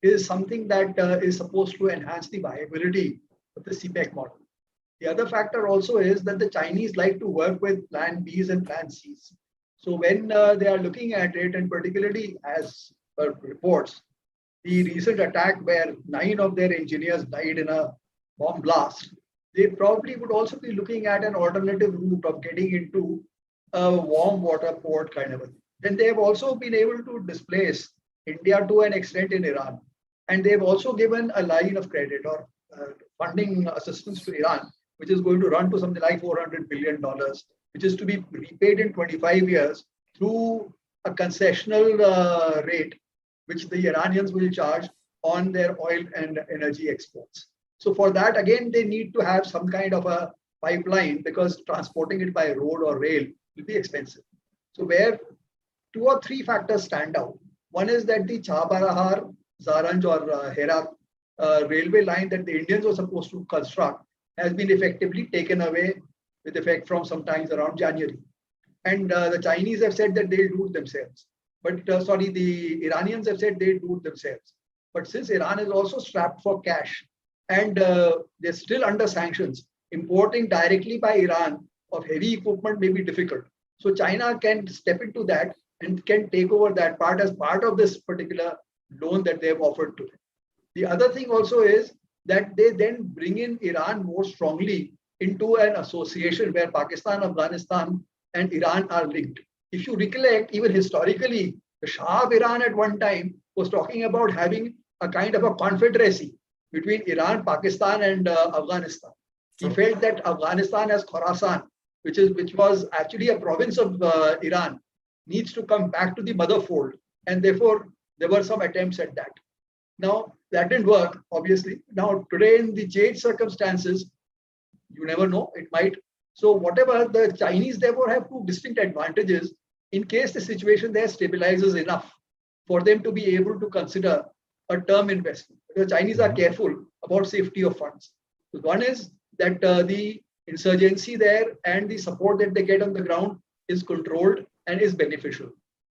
is something that is supposed to enhance the viability of the CPEC model. The other factor also is that the Chinese like to work with plan Bs and plan Cs. So when they are looking at it, and particularly as per reports, the recent attack where 9 of their engineers died in a bomb blast, they probably would also be looking at an alternative route of getting into a warm water port kind of a thing. Then they have also been able to displace India to an extent in Iran. And they've also given a line of credit or funding assistance to Iran, which is going to run to something like $400 billion, which is to be repaid in 25 years through a concessional rate, which the Iranians will charge on their oil and energy exports. So for that, again, they need to have some kind of a pipeline because transporting it by road or rail will be expensive. So where 2 or 3 factors stand out. One is that the Chabahar, Zaranj or Herat railway line that the Indians were supposed to construct has been effectively taken away with effect from sometimes around January. And the Chinese have said that they'll do it themselves. But the Iranians have said they'll do it themselves. But since Iran is also strapped for cash and they're still under sanctions, importing directly by Iran of heavy equipment may be difficult. So China can step into that and can take over that part as part of this particular loan that they have offered to them. The other thing also is that they then bring in Iran more strongly into an association where Pakistan, Afghanistan, and Iran are linked. If you recollect, even historically, the Shah of Iran at one time was talking about having a kind of a confederacy between Iran, Pakistan, and Afghanistan. He felt that Afghanistan as Khorasan, which was actually a province of Iran, needs to come back to the mother fold. And therefore, there were some attempts at that. Now, that didn't work, obviously. Now, today in the changed circumstances, you never know, it might. So whatever, the Chinese therefore have 2 distinct advantages in case the situation there stabilizes enough for them to be able to consider a term investment. The Chinese are careful about safety of funds. So one is that the insurgency there and the support that they get on the ground is controlled and is beneficial.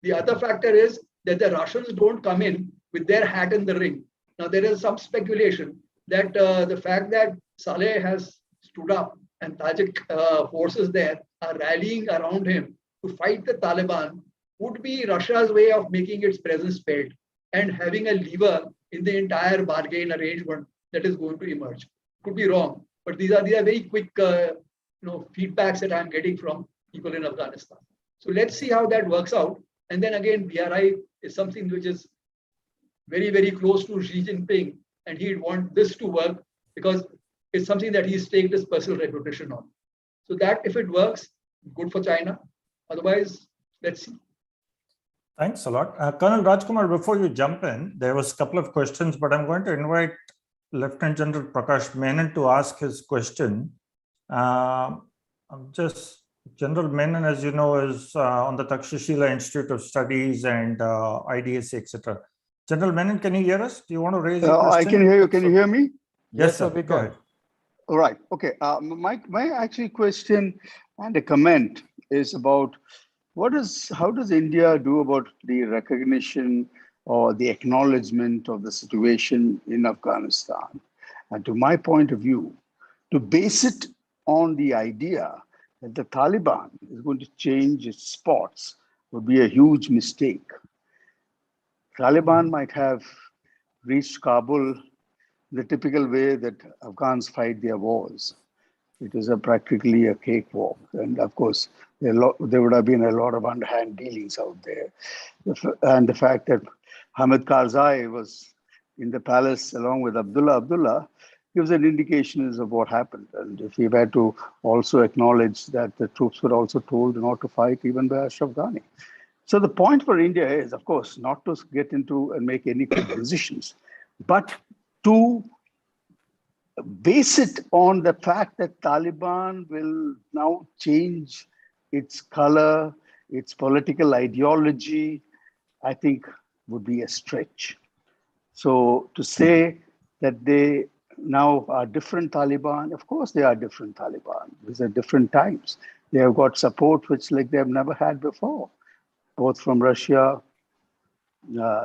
The other factor is that the Russians don't come in with their hat in the ring. Now, there is some speculation that the fact that Saleh has stood up and Tajik forces there are rallying around him to fight the Taliban would be Russia's way of making its presence felt and having a lever in the entire bargain arrangement that is going to emerge. Could be wrong, but these are very quick feedbacks that I'm getting from people in Afghanistan. So let's see how that works out. And then again, BRI is something which is very, very close to Xi Jinping, and he'd want this to work because it's something that he's staked his personal reputation on. So that if it works, good for China. Otherwise, let's see. Thanks a lot. Colonel Rajkumar, before you jump in, there was a couple of questions, but I'm going to invite Lieutenant General Prakash Menon to ask his question. General Menon, as you know, is on the Takshashila Institute of Studies and IDSA, etc. General Menon, can you hear us? Do you want to raise your question? I can hear you. Can you hear me? Yes, sir. Go ahead. All right. Okay. My actually question and a comment is about how does India do about the recognition or the acknowledgement of the situation in Afghanistan? And to my point of view, to base it on the idea that the Taliban is going to change its spots would be a huge mistake. Taliban might have reached Kabul the typical way that Afghans fight their wars. It is practically a cakewalk. And of course, there would have been a lot of underhand dealings out there. And the fact that Hamid Karzai was in the palace along with Abdullah gives an indication of what happened. And if we were to also acknowledge that the troops were also told not to fight even by Ashraf Ghani. So the point for India is, of course, not to get into and make any quick decisions, but to base it on the fact that Taliban will now change its color, its political ideology, I think would be a stretch. So to say that they now are different Taliban, of course they are different Taliban. These are different times. They have got support which like they have never had before, both from Russia,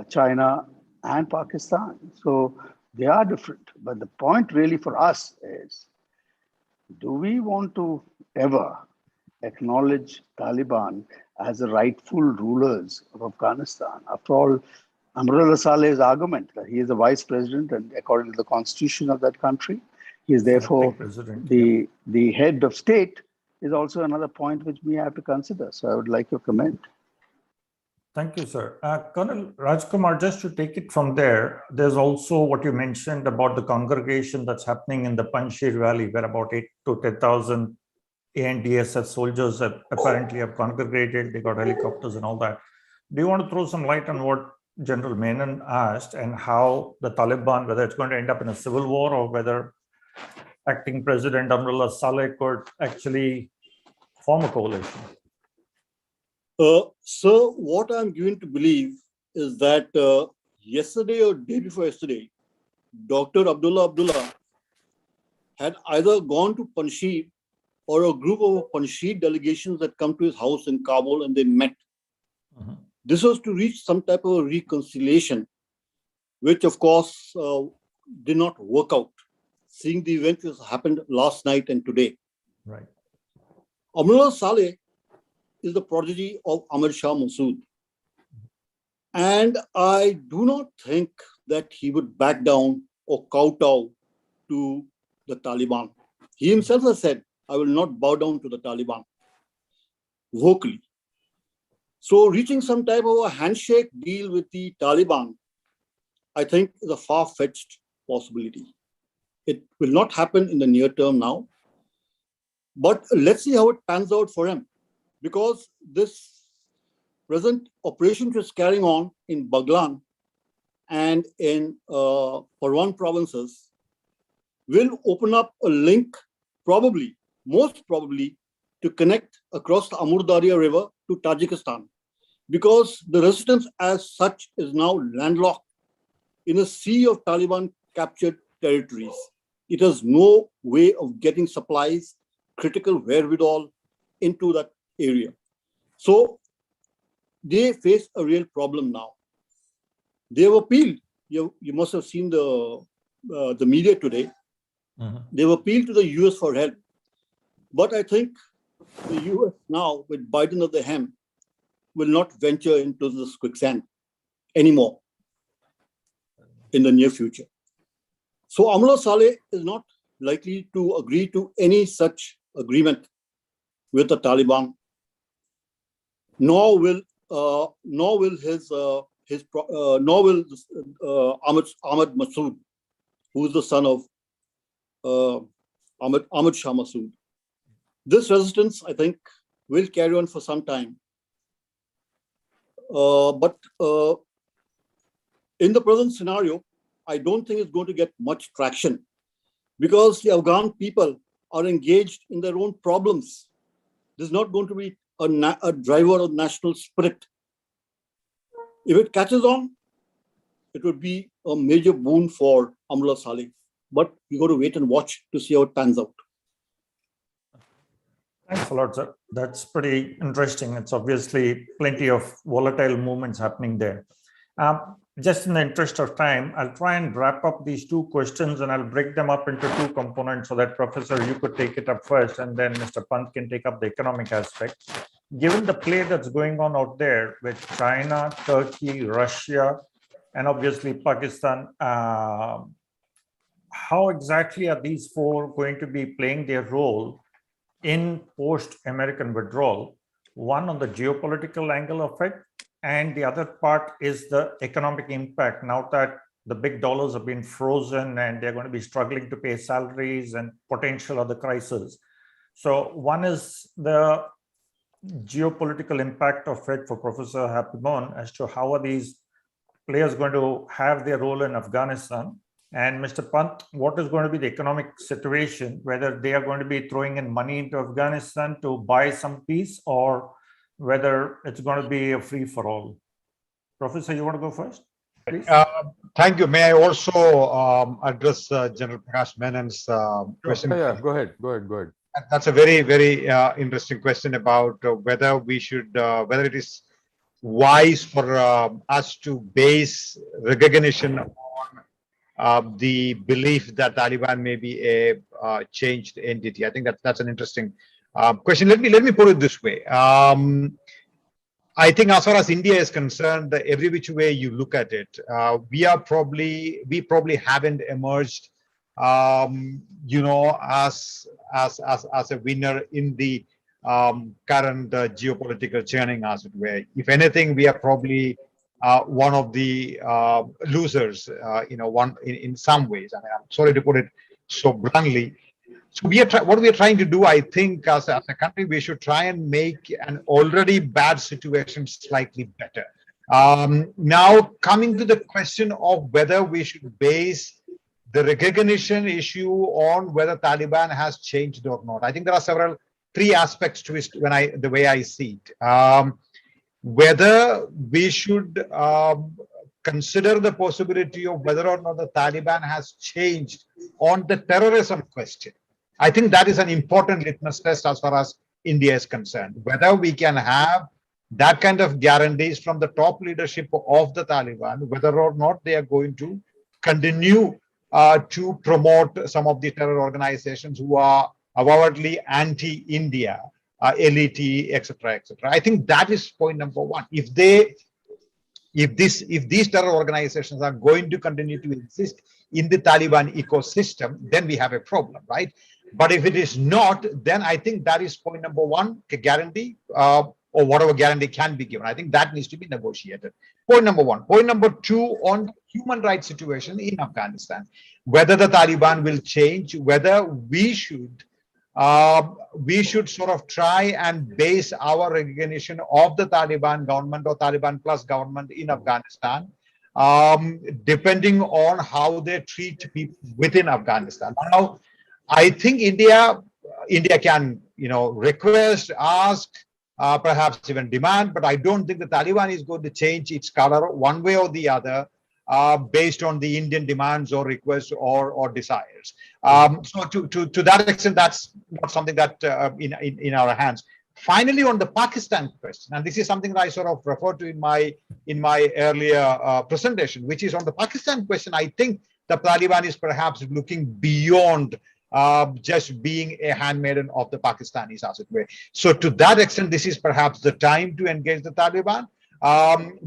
China, and Pakistan. So they are different. But the point really for us is, do we want to ever acknowledge Taliban as the rightful rulers of Afghanistan? After all, Amrullah Saleh's argument that he is the vice president, and according to the constitution of that country, he is therefore the head of state, is also another point which we have to consider. So I would like your comment. Thank you, sir. Colonel Rajkumar, just to take it from there, there's also what you mentioned about the congregation that's happening in the Panjshir Valley, where about 8 to 10,000 ANDSS soldiers apparently have congregated. They got helicopters and all that. Do you want to throw some light on what General Menon asked and how the Taliban, whether it's going to end up in a civil war or whether acting President Amrullah Saleh could actually form a coalition? So what I'm going to believe is that yesterday or day before yesterday, Dr. Abdullah had either gone to Panjshir or a group of Panjshir delegations that come to his house in Kabul and they met. This was to reach some type of reconciliation, which of course did not work out, seeing the events that happened last night and today. Right. Amrullah Saleh is the prodigy of Ahmad Shah Massoud. And I do not think that he would back down or kowtow to the Taliban. He himself has said, I will not bow down to the Taliban vocally. So reaching some type of a handshake deal with the Taliban, I think is a far-fetched possibility. It will not happen in the near term now. But let's see how it pans out for him. Because this present operation which is carrying on in Baghlan and in Parwan provinces will open up a link, probably, most probably, to connect across the Amur Darya River to Tajikistan. Because the resistance as such is now landlocked in a sea of Taliban captured territories. It has no way of getting supplies, critical wherewithal into that area. So they face a real problem now. They have appealed. You must have seen the media today. They have appealed to the US for help. But I think the US now, with Biden at the helm, will not venture into this quicksand anymore in the near future. So Amrullah Saleh is not likely to agree to any such agreement with the Taliban, nor will Ahmad Massoud, who is the son of Ahmad Shah Massoud. This resistance, I think, will carry on for some time. But in the present scenario, I don't think it's going to get much traction because the Afghan people are engaged in their own problems. There's not going to be a driver of national spirit. If it catches on, it would be a major boon for Amrullah Saleh. But we got to wait and watch to see how it pans out. Thanks a lot, sir. That's pretty interesting. It's obviously plenty of volatile movements happening there. Just in the interest of time, I'll try and wrap up these two questions and I'll break them up into two components so that, Professor, you could take it up first and then Mr. Pant can take up the economic aspect. Given the play that's going on out there with China, Turkey, Russia, and obviously Pakistan, how exactly are these four going to be playing their role in post-American withdrawal? One on the geopolitical angle of it, and the other part is the economic impact now that the big dollars have been frozen and they're going to be struggling to pay salaries and potential other crises. So one is the geopolitical impact of it for Professor Happymon as to how are these players going to have their role in Afghanistan. And Mr. Pant, what is going to be the economic situation, whether they are going to be throwing in money into Afghanistan to buy some peace or whether it's going to be a free for all. Professor, you want to go first, please? Thank you. May I also address General Prakash Menon's question? Yeah, go ahead. That's a very, very interesting question about whether we should, whether it is wise for us to base recognition on the belief that Taliban may be a changed entity. I think that's an interesting question. Let me put it this way. I think as far as India is concerned, every which way you look at it, we probably haven't emerged, you know, as a winner in the current geopolitical churning, as it were. If anything, we are probably one of the losers, you know, in some ways. I mean, I'm sorry to put it so bluntly. So what we are trying to do, I think, as a country, we should try and make an already bad situation slightly better. Now, coming to the question of whether we should base the recognition issue on whether Taliban has changed or not, I think there are three aspects to it the way I see it. Whether we should consider the possibility of whether or not the Taliban has changed on the terrorism question. I think that is an important litmus test as far as India is concerned. Whether we can have that kind of guarantees from the top leadership of the Taliban, whether or not they are going to continue to promote some of the terror organizations who are avowedly anti-India, elite, etc., etc. I think that is point number one. If these terror organizations are going to continue to exist in the Taliban ecosystem, then we have a problem, right? But if it is not, then I think that is point number one, a guarantee, or whatever guarantee can be given. I think that needs to be negotiated. Point number one. Point number two, on the human rights situation in Afghanistan, whether the Taliban will change, whether we should sort of try and base our recognition of the Taliban government or Taliban plus government in Afghanistan, depending on how they treat people within Afghanistan. Now, I think India can, you know, request, ask, perhaps even demand, but I don't think the Taliban is going to change its color one way or the other based on the Indian demands or requests or desires. So to that extent, that's not something that in our hands. Finally, on the Pakistan question, and this is something that I sort of referred to in my earlier presentation, which is on the Pakistan question. I think the Taliban is perhaps looking beyond just being a handmaiden of the Pakistanis, as it were. So to that extent, this is perhaps the time to engage the Taliban,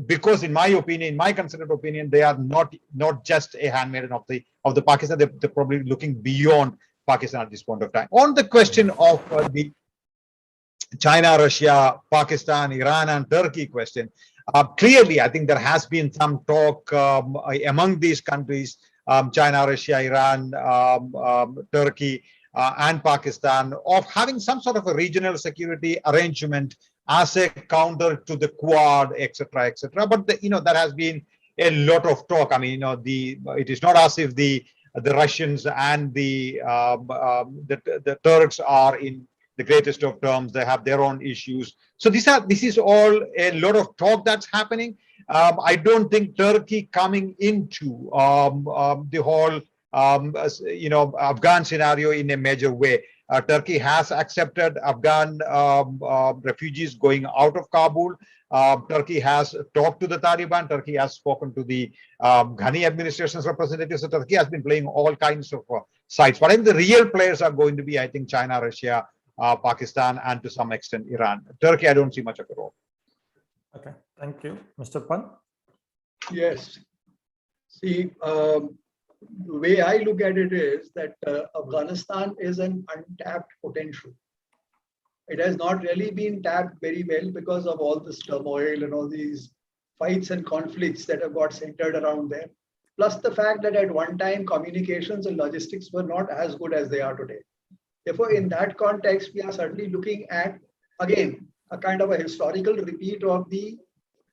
because in my opinion, in my considered opinion, they are not just a handmaiden of the Pakistan. They're probably looking beyond Pakistan at this point of time. On the question of the China, Russia, Pakistan, Iran, and Turkey question, clearly, I think there has been some talk among these countries, China, Russia, Iran, Turkey, and Pakistan, of having some sort of a regional security arrangement as a counter to the Quad, etc., etc. But there has been a lot of talk. I mean, it is not as if the Russians and the Turks are in the greatest of terms. They have their own issues. So this is all a lot of talk that's happening. I don't think Turkey coming into the whole Afghan scenario in a major way. Turkey has accepted Afghan refugees going out of Kabul. Turkey has talked to the Taliban. Turkey has spoken to the Ghani administration's representatives. So Turkey has been playing all kinds of sides. But I think the real players are going to be, I think, China, Russia, Pakistan, and to some extent Iran. Turkey, I don't see much of a role. Okay, thank you. Mr. Pant? Yes. See, the way I look at it is that Afghanistan is an untapped potential. It has not really been tapped very well because of all this turmoil and all these fights and conflicts that have got centered around there. plus the fact that at one time communications and logistics were not as good as they are today. Therefore, in that context, we are certainly looking at, again, a kind of a historical repeat of the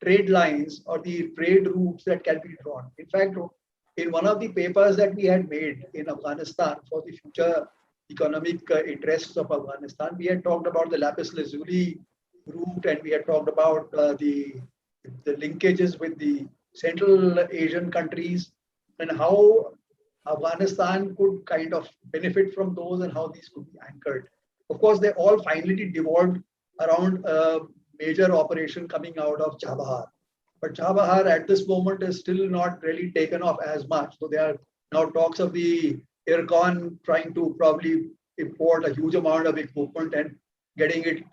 trade lines or the trade routes that can be drawn. In fact, in one of the papers that we had made in Afghanistan for the future economic interests of Afghanistan, we had talked about the lapis lazuli route, and we had talked about the linkages with the Central Asian countries and how Afghanistan could kind of benefit from those and how these could be anchored. Of course, they all finally devolved around a major operation coming out of Chabahar. But Chabahar at this moment is still not really taken off as much. So there are now talks of the Ircon trying to probably import a huge amount of equipment and getting it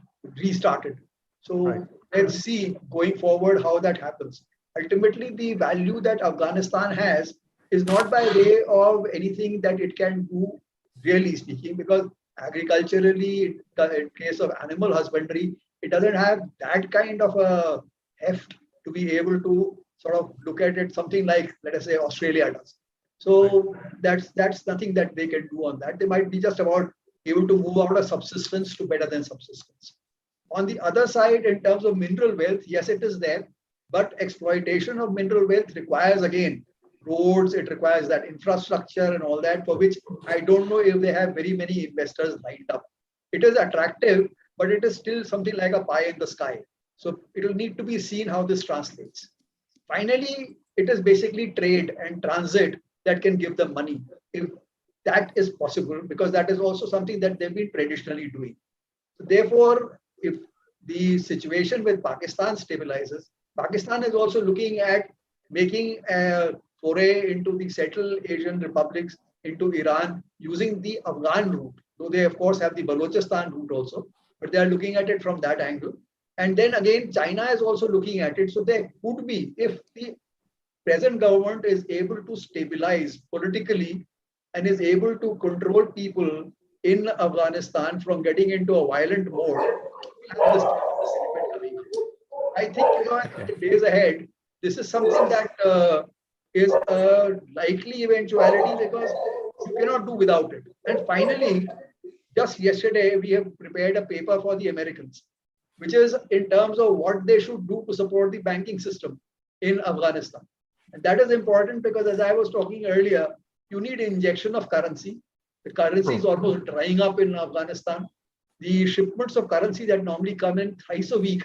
restarted. So let's see going forward how that happens. Ultimately, the value that Afghanistan has is not by way of anything that it can do, really speaking, because agriculturally, in case of animal husbandry, it doesn't have that kind of a heft to be able to sort of look at it something like, let us say, Australia does. So that's nothing that they can do on that. They might be just about able to move out of subsistence to better than subsistence. On the other side, in terms of mineral wealth, yes, it is there, but exploitation of mineral wealth requires, again, roads, it requires that infrastructure and all that, for which I don't know if they have very many investors lined up. It is attractive, but it is still something like a pie in the sky. So it will need to be seen how this translates. Finally, it is basically trade and transit that can give them money, if that is possible, because that is also something that they've been traditionally doing. So therefore, if the situation with Pakistan stabilizes, Pakistan is also looking at making a foray into the Central Asian republics, into Iran, using the Afghan route, though they of course have the Balochistan route also, but they are looking at it from that angle. And then again, China is also looking at it. So there could be, if the present government is able to stabilize politically and is able to control people in Afghanistan from getting into a violent mode, I think, in the days ahead, this is something that is a likely eventuality, because you cannot do without it. And finally, just yesterday, we have prepared a paper for the Americans, which is in terms of what they should do to support the banking system in Afghanistan. And that is important because, as I was talking earlier, you need injection of currency. The currency is almost drying up in Afghanistan. The shipments of currency that normally come in thrice a week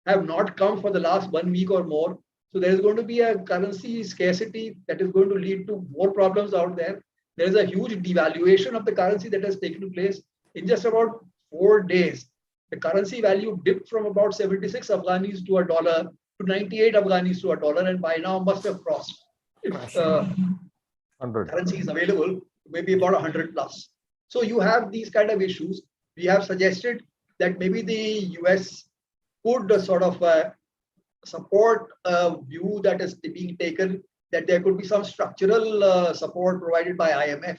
have not come for the last 1 week or more. So there is going to be a currency scarcity that is going to lead to more problems out there. There is a huge devaluation of the currency that has taken place in just about 4 days. The currency value dipped from about 76 Afghanis to a dollar to 98 Afghanis to a dollar, and by now must have crossed. If currency is available, maybe about 100 plus. So you have these kind of issues. We have suggested that maybe the US could sort of support a view that is being taken, that there could be some structural support provided by IMF.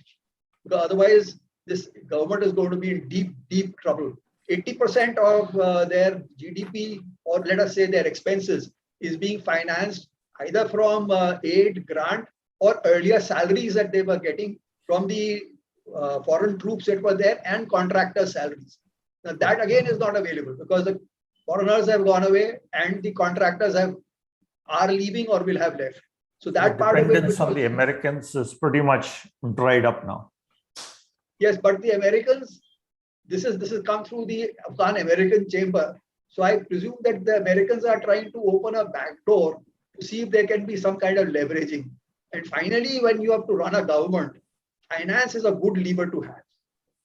Because otherwise, this government is going to be in deep, deep trouble. 80% of their GDP, or let us say their expenses, is being financed either from aid, grant, or earlier salaries that they were getting from the foreign troops that were there, and contractor salaries. Now that again is not available because the foreigners have gone away and the contractors are leaving or will have left. So that part of it, dependence on the Americans is pretty much dried up now. Yes, but the Americans, this is come through the Afghan American chamber. So I presume that the Americans are trying to open a back door to see if there can be some kind of leveraging. And finally, when you have to run a government, finance is a good lever to have.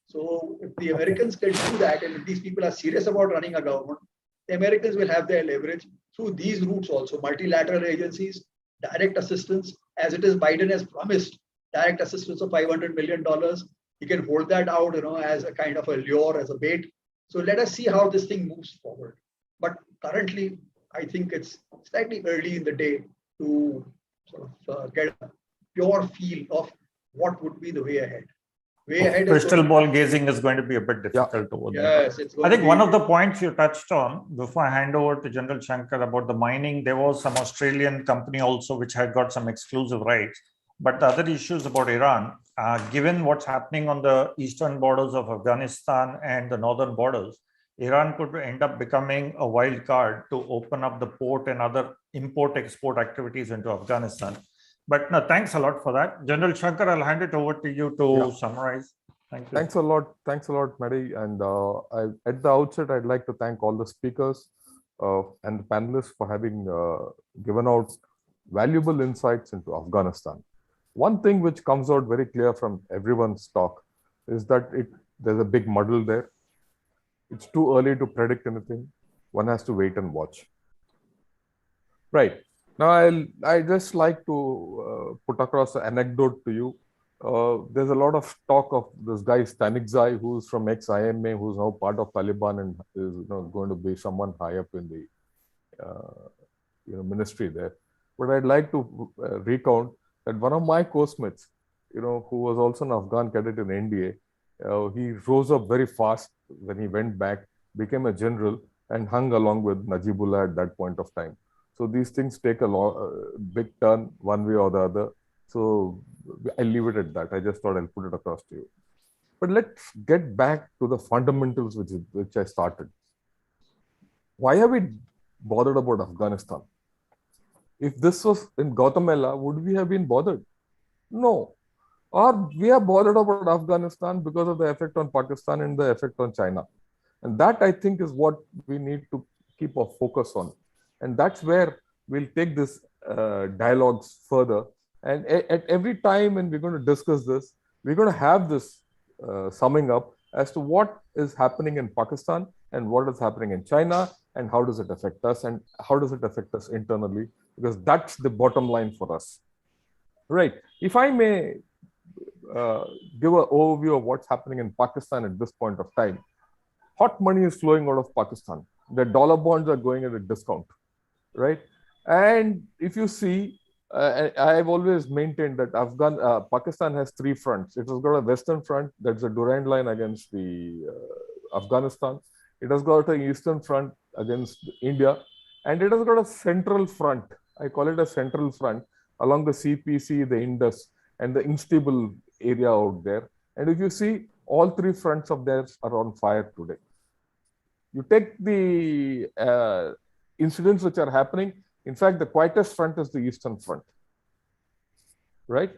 So if the Americans can do that, and if these people are serious about running a government, the Americans will have their leverage through these routes also, multilateral agencies, direct assistance, as it is Biden has promised, direct assistance of $500 million. He can hold that out, as a kind of a lure, as a bait. So let us see how this thing moves forward. But currently, I think it's slightly early in the day to sort of get a pure feel of what would be the way ahead. Crystal ball gazing is going to be a bit difficult over there. Yes, it's going I think to one of the points you touched on before I hand over to General Shankar about the mining, there was some Australian company also which had got some exclusive rights. But the other issues about Iran, given what's happening on the eastern borders of Afghanistan and the northern borders, Iran could end up becoming a wild card to open up the port and other import-export activities into Afghanistan. But no, thanks a lot for that. General Shankar, I'll hand it over to you to summarize. Thank you. Thanks a lot, Mary. And at the outset, I'd like to thank all the speakers and the panelists for having given out valuable insights into Afghanistan. One thing which comes out very clear from everyone's talk is that there's a big muddle there. It's too early to predict anything. One has to wait and watch. Right. Now, I just like to put across an anecdote to you. There's a lot of talk of this guy Stanikzai, who's from ex-IMA, who's now part of Taliban and is going to be someone high up in the ministry there. But I'd like to recount that one of my course-mates, who was also an Afghan cadet in NDA, he rose up very fast when he went back, became a general, and hung along with Najibullah at that point of time. So these things take a big turn one way or the other. So I'll leave it at that. I just thought I'll put it across to you. But let's get back to the fundamentals which I started. Why are we bothered about Afghanistan? If this was in Guatemala, would we have been bothered? No. Or we are bothered about Afghanistan because of the effect on Pakistan and the effect on China. And that, I think, is what we need to keep our focus on. And that's where we'll take this dialogues further. And at every time when we're going to discuss this, we're going to have this summing up as to what is happening in Pakistan and what is happening in China and how does it affect us and how does it affect us internally, because that's the bottom line for us. Right. If I may give an overview of what's happening in Pakistan at this point of time, hot money is flowing out of Pakistan. The dollar bonds are going at a discount. Right. And if you see, I've always maintained that Pakistan has three fronts. It has got a western front, that's a Durand line against the Afghanistan. It has got an eastern front against India, and it has got a central front. I call it a central front along the CPC, the Indus, and the unstable area out there. And if you see, all three fronts of theirs are on fire today. You take the incidents which are happening. In fact, the quietest front is the Eastern Front, right?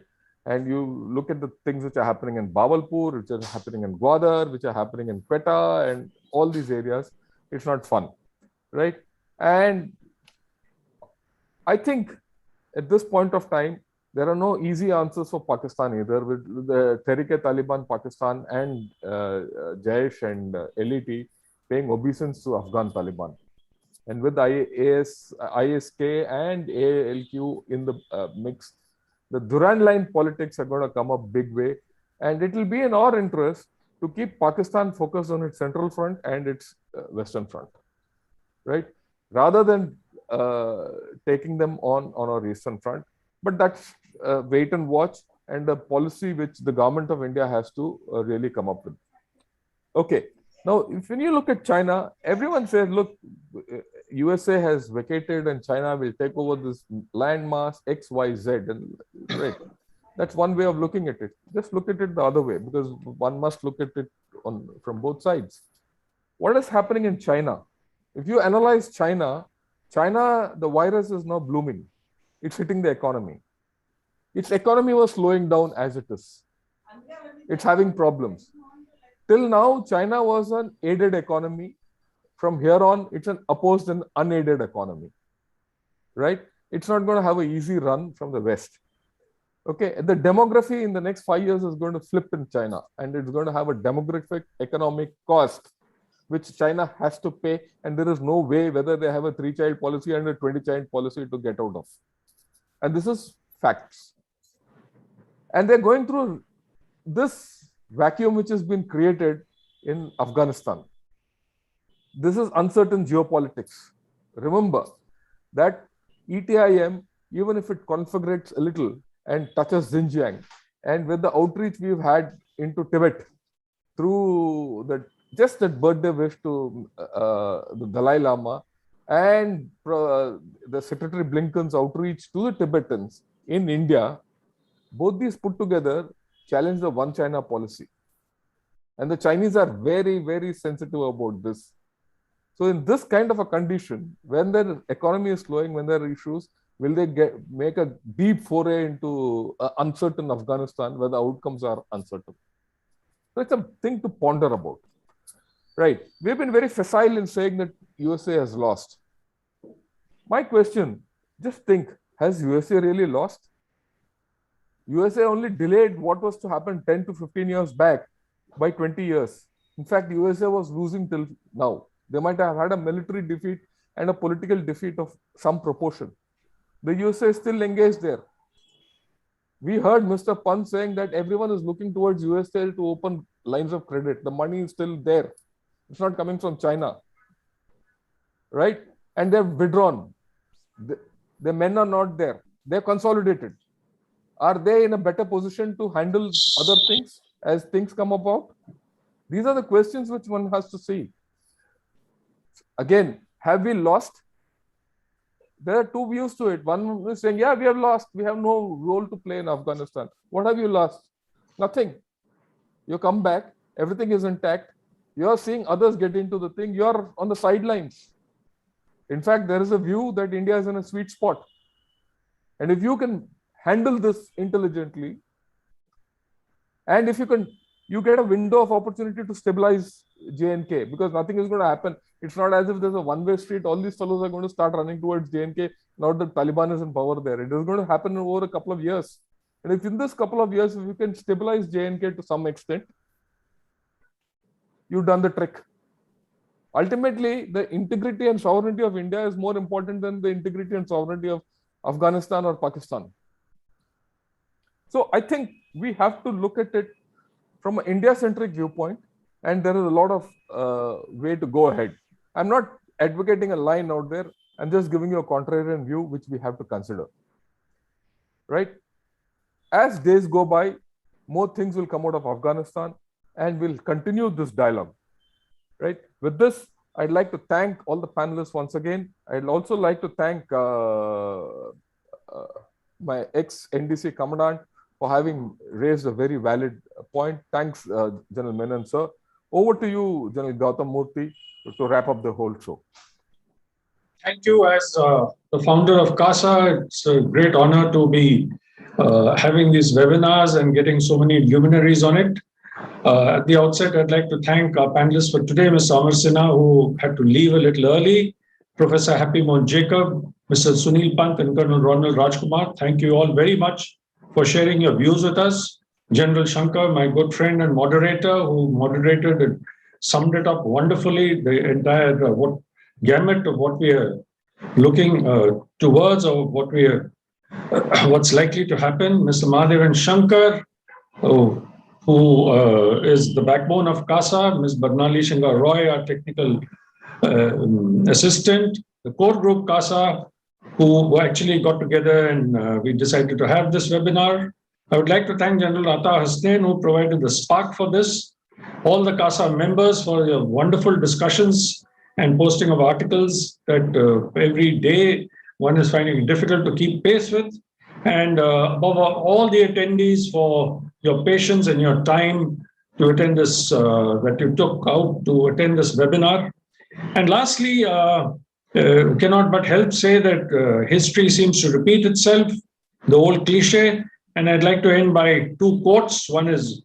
And you look at the things which are happening in Bawalpur, which are happening in Gwadar, which are happening in Quetta, and all these areas. It's not fun, right? And I think at this point of time, there are no easy answers for Pakistan either, with the Tehrik-e-Taliban Pakistan and Jaish and LET paying obeisance to Afghan Taliban. And with ISK and ALQ in the mix, the Durand line politics are going to come up big way. And it will be in our interest to keep Pakistan focused on its central front and its western front, right? Rather than taking them on our eastern front. But that's wait and watch, and the policy which the government of India has to really come up with. Okay. Now, when you look at China, everyone says, look, USA has vacated and China will take over this landmass X, Y, Z. And right, that's one way of looking at it. Just look at it the other way, because one must look at it from both sides. What is happening in China? If you analyze China, the virus is now blooming. It's hitting the economy. Its economy was slowing down as it is. It's having problems. Till now, China was an aided economy. From here on, it's an opposed and unaided economy, right? It's not going to have an easy run from the West. Okay, the demography in the next 5 years is going to flip in China, and it's going to have a demographic economic cost, which China has to pay, and there is no way whether they have a 3-child policy and a 20-child policy to get out of. And this is facts. And they're going through this vacuum which has been created in Afghanistan. This is uncertain geopolitics. Remember that ETIM, even if it configurates a little and touches Xinjiang, and with the outreach we've had into Tibet through just that birthday wish to the Dalai Lama and the Secretary Blinken's outreach to the Tibetans in India, both these put together challenge the one China policy. And the Chinese are very, very sensitive about this. So in this kind of a condition, when their economy is slowing, when there are issues, will they make a deep foray into uncertain Afghanistan where the outcomes are uncertain? So it's a thing to ponder about. Right. We've been very facile in saying that USA has lost. My question, just think, has USA really lost? USA only delayed what was to happen 10 to 15 years back by 20 years. In fact, USA was losing till now. They might have had a military defeat and a political defeat of some proportion. The USA is still engaged there. We heard Mr. Pant saying that everyone is looking towards USA to open lines of credit. The money is still there. It's not coming from China. Right? And they've withdrawn. The men are not there. They're consolidated. Are they in a better position to handle other things as things come about? These are the questions which one has to see. Again, have we lost? There are two views to it. One is saying, yeah, we have lost. We have no role to play in Afghanistan. What have you lost? Nothing. You come back, everything is intact. You're seeing others get into the thing. You're on the sidelines. In fact, there is a view that India is in a sweet spot. And if you can handle this intelligently, and if you get a window of opportunity to stabilize J&K, because nothing is going to happen. It's not as if there's a one-way street. All these fellows are going to start running towards J&K now that Taliban is in power there. It is going to happen over a couple of years. And if in this couple of years, if you can stabilize J&K to some extent, you've done the trick. Ultimately, the integrity and sovereignty of India is more important than the integrity and sovereignty of Afghanistan or Pakistan. So I think we have to look at it from an India-centric viewpoint, and there is a lot of way to go ahead. I'm not advocating a line out there. I'm just giving you a contrarian view, which we have to consider. Right? As days go by, more things will come out of Afghanistan, and we'll continue this dialogue. Right? With this, I'd like to thank all the panelists once again. I'd also like to thank my ex-NDC commandant for having raised a very valid point. Thanks, General Menon, sir. Over to you, General Gautam Murthy, to wrap up the whole show. Thank you. As the founder of CASA, it's a great honor to be having these webinars and getting so many luminaries on it. At the outset, I'd like to thank our panelists for today, Mr. Amar Sinha, who had to leave a little early, Professor Happy Mohan Jacob, Mr. Sunil Pant, and Colonel Ronald Rajkumar. Thank you all very much for sharing your views with us. General Shankar, my good friend and moderator, who moderated and summed it up wonderfully, the entire gamut of what we are looking towards or what we are, what's likely to happen. Mr. Mahadevan Shankar, who is the backbone of CASA, Ms. Barnali Shingar Roy, our technical assistant, the core group CASA, who actually got together and we decided to have this webinar. I would like to thank General Ata Hasnain, who provided the spark for this, all the CASA members for your wonderful discussions and posting of articles that every day one is finding it difficult to keep pace with. And above all the attendees for your patience and your time to attend this, that you took out to attend this webinar. And lastly, cannot but help say that history seems to repeat itself, the old cliche. And I'd like to end by two quotes. One is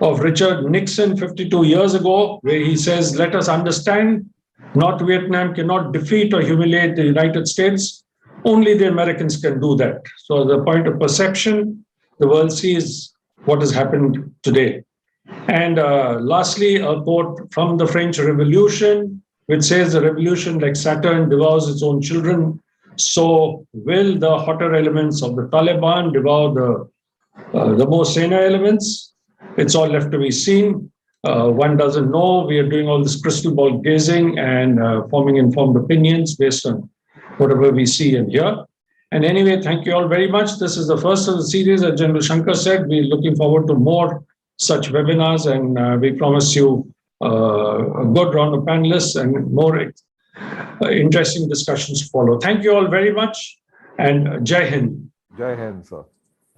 of Richard Nixon 52 years ago, where he says, "Let us understand, North Vietnam cannot defeat or humiliate the United States. Only the Americans can do that." So the point of perception, the world sees what has happened today. And lastly, a quote from the French Revolution, which says, "The revolution, like Saturn, devours its own children. So will the hotter elements of the Taliban devour the more saner elements?" It's all left to be seen. One doesn't know. We are doing all this crystal ball gazing and forming informed opinions based on whatever we see and hear. And anyway, thank you all very much. This is the first of the series, as General Shankar said. We're looking forward to more such webinars, and we promise you a good round of panelists and more interesting discussions follow. Thank you all very much, and Jai Hind. Jai Hind, sir.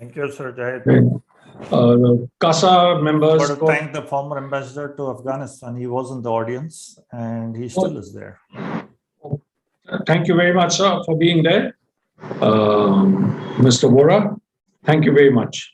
Thank you, Sir Jayed. CASA I members. want to thank the former ambassador to Afghanistan. He was in the audience and he still is there. Thank you very much, sir, for being there. Mr. Vora, thank you very much.